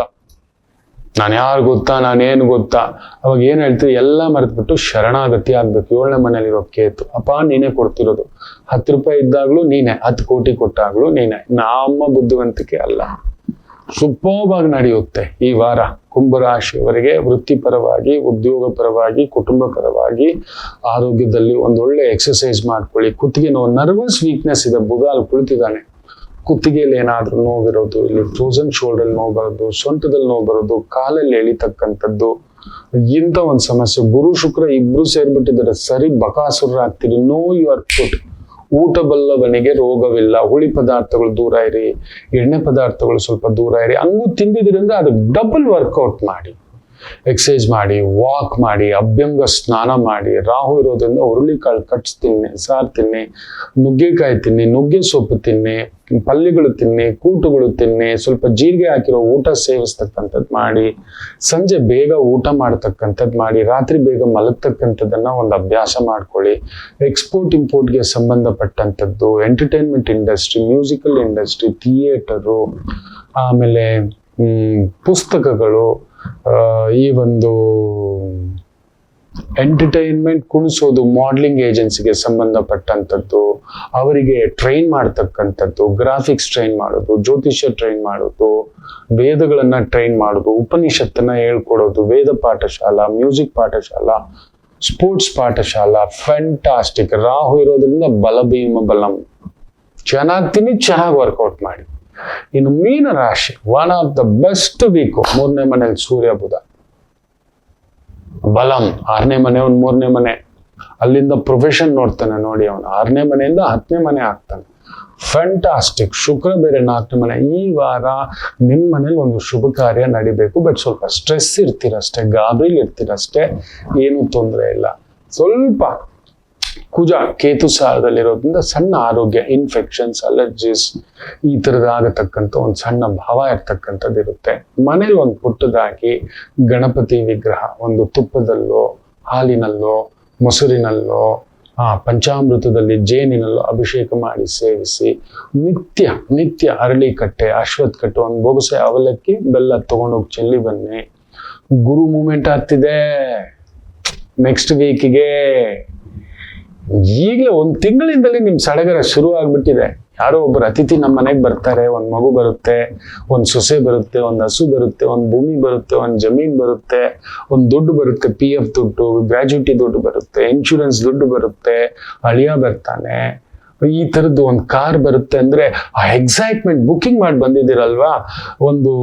ನಾನು ಯಾರು ಗೊತ್ತಾ, ನಾನೇನು ಗೊತ್ತಾ, ಅವಾಗ ಏನ್ ಹೇಳ್ತೀವಿ, ಎಲ್ಲ ಮರೆತ್ಬಿಟ್ಟು ಶರಣಾಗತಿ ಆಗ್ಬೇಕು. 7ನೇ ಮನೇಲಿರೋ ಕೇತು, ಅಪ್ಪ ನೀನೇ ಕೊಡ್ತಿರೋದು. 10 ರೂಪಾಯಿ ಇದ್ದಾಗ್ಲೂ ನೀನೆ, 10 ಕೋಟಿ ಕೊಟ್ಟಾಗ್ಲೂ ನೀನೆ. ನಮ್ಮ ಬುದ್ಧಿವಂತಿಕೆ ಅಲ್ಲ. ಸೂಪರ್ಬಾಗಿ ನಡೆಯುತ್ತೆ ಈ ವಾರ ಕುಂಭರಾಶಿಯವರಿಗೆ. ವೃತ್ತಿಪರವಾಗಿ, ಉದ್ಯೋಗ ಪರವಾಗಿ, ಕುಟುಂಬ ಪರವಾಗಿ, ಆರೋಗ್ಯದಲ್ಲಿ ಒಂದೊಳ್ಳೆ ಎಕ್ಸರ್ಸೈಸ್ ಮಾಡ್ಕೊಳ್ಳಿ. ಕುತ್ತಿಗೆ ನೋವು, ನರ್ವಸ್ ವೀಕ್ನೆಸ್ ಇದೆ, ಬುಧ ಅಲ್ಲಿ ಕುಳಿತಿದ್ದಾನೆ. ಕುತ್ತಿಗೆಯಲ್ಲಿ ಏನಾದ್ರೂ ನೋವಿರೋದು, ಇಲ್ಲಿ ಫ್ರೋಸನ್ ಶೋಲ್ಡರ್ ನೋವು ಬರೋದು, ಸೊಂಟದಲ್ಲಿ ನೋವು ಬರೋದು, ಕಾಲಲ್ಲಿ ಎಳಿತಕ್ಕಂಥದ್ದು, ಇಂಥ ಒಂದು ಸಮಸ್ಯೆ. ಗುರು ಶುಕ್ರ ಇಬ್ರು ಸೇರ್ಬಿಟ್ಟಿದ್ದಾರೆ, ಸರಿ ಬಕಾಸುರರಾಗ್ತೀರಿ. Know your food. ಊಟ ಬಲ್ಲವನಿಗೆ ರೋಗವಿಲ್ಲ. ಹುಳಿ ಪದಾರ್ಥಗಳು ದೂರ ಇರಿ, ಎಣ್ಣೆ ಪದಾರ್ಥಗಳು ಸ್ವಲ್ಪ ದೂರ ಇರಿ. ಹಂಗೂ ತಿಂದಿದ್ರಿಂದ ಅದಕ್ಕೆ ಡಬಲ್ ವರ್ಕೌಟ್ ಮಾಡಿ, ಎಕ್ಸಸೈಸ್ ಮಾಡಿ, ವಾಕ್ ಮಾಡಿ, ಅಭ್ಯಂಗ ಸ್ನಾನ ಮಾಡಿ. ರಾಹು ಇರೋದ್ರಿಂದ ಹುರುಳಿಕಾಳು ಕಟ್ಸ್ ತಿನ್ನಿ, ಸಾರು ತಿನ್ನಿ, ನುಗ್ಗೆಕಾಯಿ ತಿನ್ನಿ, ನುಗ್ಗೆ ಸೊಪ್ಪು ತಿನ್ನಿ, ಪಲ್ಯಗಳು ತಿನ್ನಿ, ಕೂಟುಗಳು ತಿನ್ನಿ, ಸ್ವಲ್ಪ ಜೀರಿಗೆ ಹಾಕಿರೋ ಊಟ ಸೇವಿಸ್ತಕ್ಕಂಥದ್ದು ಮಾಡಿ, ಸಂಜೆ ಬೇಗ ಊಟ ಮಾಡ್ತಕ್ಕಂಥದ್ದು ಮಾಡಿ, ರಾತ್ರಿ ಬೇಗ ಮಲಗ್ತಕ್ಕಂಥದ್ದನ್ನ ಒಂದು ಅಭ್ಯಾಸ ಮಾಡ್ಕೊಳ್ಳಿ. ಎಕ್ಸ್ಪೋರ್ಟ್ ಇಂಪೋರ್ಟ್ಗೆ ಸಂಬಂಧಪಟ್ಟಂಥದ್ದು, entertainment industry, musical industry, theatre, ಆಮೇಲೆ ಪುಸ್ತಕಗಳು, ಈ ಒಂದು ಎಂಟರ್ಟೈನ್ಮೆಂಟ್, ಕುಣಿಸೋದು, ಮಾಡಲಿಂಗ್ ಏಜೆನ್ಸಿಗೆ ಸಂಬಂಧಪಟ್ಟಂಥದ್ದು, ಅವರಿಗೆ ಟ್ರೈನ್ ಮಾಡ್ತಕ್ಕಂಥದ್ದು, ಗ್ರಾಫಿಕ್ಸ್ ಟ್ರೈನ್ ಮಾಡೋದು, ಜ್ಯೋತಿಷ್ಯ ಟ್ರೈನ್ ಮಾಡೋದು, ವೇದಗಳನ್ನ ಟ್ರೈನ್ ಮಾಡೋದು, ಉಪನಿಷತ್ತನ್ನ ಹೇಳ್ಕೊಡೋದು, ವೇದ Pathshala, music Pathshala, sports Pathshala. Fantastic. Rahu ಇರೋದ್ರಿಂದ ಬಲಭೀಮ ಬಲಂ. ಚೆನ್ನಾಗಿ ತಿನ್ನಿ, ಚೆನ್ನಾಗಿ ವರ್ಕೌಟ್ ಮಾಡಿ. ಇನ್ನು ಮೀನ ರಾಶಿ one of the best week. 3ನೇ ಮನೇಲಿ ಸೂರ್ಯ ಬುಧ, ಬಲಂ. 6ನೇ ಮನೆ, 3ನೇ ಮನೆ, ಅಲ್ಲಿಂದ ಪ್ರೊಫೆಷನ್ ನೋಡ್ತಾನೆ ನೋಡಿ ಅವನು. 6ನೇ ಮನೆಯಿಂದ 10ನೇ ಮನೆ ಆಗ್ತಾನೆ. ಫ್ಯಾಂಟಾಸ್ಟಿಕ್. ಶುಕ್ರ ಬೇರೆ 4ನೇ ಮನೆ. ಈ ವಾರ ನಿಮ್ಮ ಮನೇಲಿ ಒಂದು ಶುಭ ಕಾರ್ಯ ನಡಿಬೇಕು, ಬಟ್ ಸ್ವಲ್ಪ ಸ್ಟ್ರೆಸ್ ಇರ್ತೀರಷ್ಟೇ, ಗಾಬರಿಲಿ ಇರ್ತೀರಷ್ಟೇ, ಏನು ತೊಂದರೆ ಇಲ್ಲ. ಸ್ವಲ್ಪ ಕುಜ ಕೇತು ಸಾರದಲ್ಲಿರೋದ್ರಿಂದ ಸಣ್ಣ ಆರೋಗ್ಯ, ಇನ್ಫೆಕ್ಷನ್ಸ್, ಅಲರ್ಜೀಸ್, ಈ ತರದ ಆಗತಕ್ಕಂಥ ಒಂದು ಸಣ್ಣ ಭಾವ ಇರ್ತಕ್ಕಂಥದ್ದು ಇರುತ್ತೆ. ಮನೇಲಿ ಒಂದು ಪುಟ್ಟದಾಗಿ ಗಣಪತಿ ವಿಗ್ರಹ ಒಂದು ತುಪ್ಪದಲ್ಲೋ, ಹಾಲಿನಲ್ಲೋ, ಮೊಸರಿನಲ್ಲೋ, ಪಂಚಾಮೃತದಲ್ಲಿ, ಜೇನಿನಲ್ಲೋ ಅಭಿಷೇಕ ಮಾಡಿ ಸೇವಿಸಿ. ನಿತ್ಯ ನಿತ್ಯ ಅರಳಿಕಟ್ಟೆ, ಅಶ್ವತ್ಥಕಟ್ಟೆ, ಒಂದು ಬೊಗಸೆ ಅವಲಕ್ಕಿ, ಬೆಲ್ಲ ತಗೊಂಡೋಗಿ ಚೆಲ್ಲಿ ಬನ್ನಿ. ಗುರು ಮೂವ್ಮೆಂಟ್ ಆಗ್ತಿದೆ ನೆಕ್ಸ್ಟ್ ವೀಕಿಗೆ. ಈಗಲೇ 1 ತಿಂಗಳಿಂದಲೇ ನಿಮ್ ಸಡಗರ ಶುರು ಆಗ್ಬಿಟ್ಟಿದೆ. ಯಾರೋ ಒಬ್ಬರು ಅತಿಥಿ ನಮ್ಮ ಮನೆಗೆ ಬರ್ತಾರೆ, ಒಂದ್ ಮಗು ಬರುತ್ತೆ, ಒಂದ್ ಸೊಸೆ ಬರುತ್ತೆ, ಒಂದ್ ಹಸು ಬರುತ್ತೆ, ಒಂದ್ ಭೂಮಿ ಬರುತ್ತೆ, ಒಂದ್ ಜಮೀನ್ ಬರುತ್ತೆ, ಒಂದ್ ದುಡ್ಡು ಬರುತ್ತೆ, PF ದುಡ್ಡು, ಗ್ರಾಜ್ಯುಟಿ ದುಡ್ಡು ಬರುತ್ತೆ, ಇನ್ಶೂರೆನ್ಸ್ ದುಡ್ಡು ಬರುತ್ತೆ, ಅಳಿಯ ಬರ್ತಾನೆ, ಈ ತರದ್ದು ಒಂದು ಕಾರ್ ಬರುತ್ತೆ. ಅಂದ್ರೆ ಆ ಎಕ್ಸೈಟ್ಮೆಂಟ್. ಬುಕಿಂಗ್ ಮಾಡಿ ಬಂದಿದ್ದೀರಲ್ವಾ, ಒಂದು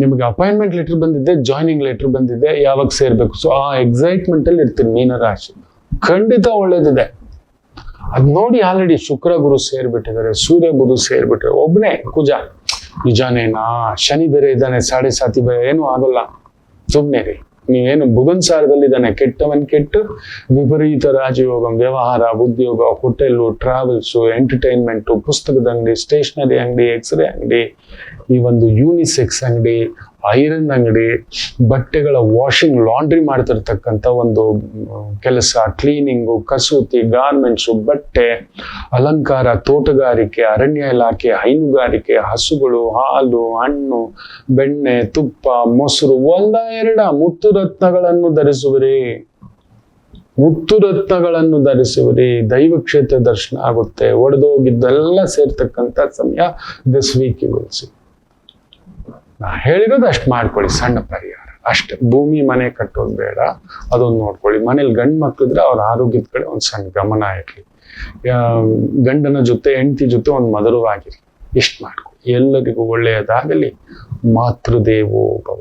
ನಿಮಗೆ ಅಪಾಯಿಂಟ್ಮೆಂಟ್ ಲೆಟರ್ ಬಂದಿದೆ, ಜಾಯ್ನಿಂಗ್ ಲೆಟರ್ ಬಂದಿದೆ, ಯಾವಾಗ ಸೇರ್ಬೇಕು. ಸೊ ಆ ಎಕ್ಸೈಟ್ಮೆಂಟ್ ಅಲ್ಲಿ ಇರ್ತೀನಿ. ಮೀನರಾಶಿ ಖಂಡಿತ ಒಳ್ಳೇದಿದೆ. ಅದ್ ನೋಡಿ ಆಲ್ರೆಡಿ ಶುಕ್ರ ಗುರು ಸೇರ್ಬಿಟ್ಟಿದ್ದಾರೆ, ಸೂರ್ಯ ಬುಧ ಸೇರ್ಬಿಟ್ರೆ, ಒಬ್ನೇ ಕುಜ. ನಿಜಾನೇನಾ? ಶನಿ ಬೇರೆ ಇದ್ದಾನೆ, 7.5 ಬೇರೆ, ಏನೂ ಆಗಲ್ಲ, ಸುಮ್ನೆ ರೀ. ನೀವೇನು ಬುಧನ್ ಸಾರದಲ್ಲಿದ್ದಾನೆ, ಕೆಟ್ಟವನ್ ಕೆಟ್ಟು ವಿಪರೀತ ರಾಜಯೋಗ, ವ್ಯವಹಾರ, ಉದ್ಯೋಗ, ಹೋಟೆಲು, ಟ್ರಾವೆಲ್ಸು, ಎಂಟರ್ಟೈನ್ಮೆಂಟು, ಪುಸ್ತಕದ ಅಂಗಡಿ, ಸ್ಟೇಷನರಿ ಅಂಗಡಿ, ಎಕ್ಸ್ರೇ ಅಂಗಡಿ, ಈ ಒಂದು ಯೂನಿಸೆಕ್ಸ್ ಅಂಗಡಿ, ಐರನ್ ಅಂಗಡಿ, ಬಟ್ಟೆಗಳ ವಾಷಿಂಗ್, ಲಾಂಡ್ರಿ ಮಾಡ್ತಿರ್ತಕ್ಕಂಥ ಒಂದು ಕೆಲಸ, ಕ್ಲೀನಿಂಗು, ಕಸೂತಿ, ಗಾರ್ಮೆಂಟ್ಸು, ಬಟ್ಟೆ, ಅಲಂಕಾರ, ತೋಟಗಾರಿಕೆ, ಅರಣ್ಯ ಇಲಾಖೆ, ಹೈನುಗಾರಿಕೆ, ಹಸುಗಳು, ಹಾಲು, ಹಣ್ಣು, ಬೆಣ್ಣೆ, ತುಪ್ಪ, ಮೊಸರು, ಒಂದ ಎರಡ ಮುತ್ತು ರತ್ನಗಳನ್ನು ಧರಿಸುವಿರಿ. ಮುತ್ತು ರತ್ನಗಳನ್ನು ಧರಿಸುವಿರಿ. ದೈವ ಕ್ಷೇತ್ರ ದರ್ಶನ ಆಗುತ್ತೆ. ಒಡೆದೋಗಿದ್ದೆಲ್ಲ ಸೇರ್ತಕ್ಕಂಥ ಸಮಯ this week you will see. ನಾ ಹೇಳಿರೋದು ಅಷ್ಟು ಮಾಡ್ಕೊಳ್ಳಿ, ಸಣ್ಣ ಪರಿಹಾರ ಅಷ್ಟೇ. ಭೂಮಿ ಮನೆ ಕಟ್ಟೋದು ಬೇಡ, ಅದೊಂದು ನೋಡ್ಕೊಳ್ಳಿ. ಮನೇಲಿ ಗಂಡು ಮಕ್ಕಳಿದ್ರೆ ಅವ್ರ ಆರೋಗ್ಯದ ಕಡೆ ಒಂದು ಸಣ್ಣ ಗಮನ ಇರಲಿ. ಗಂಡನ ಜೊತೆ ಹೆಂಡತಿ ಜೊತೆ ಒಂದು ಮಧುರವಾಗಿರಿ. ಇಷ್ಟು ಮಾಡ್ಕೊಳ್ಳಿ. ಎಲ್ಲರಿಗೂ ಒಳ್ಳೆಯದಾಗಲಿ. ಮಾತೃದೇವೋ ಭವ.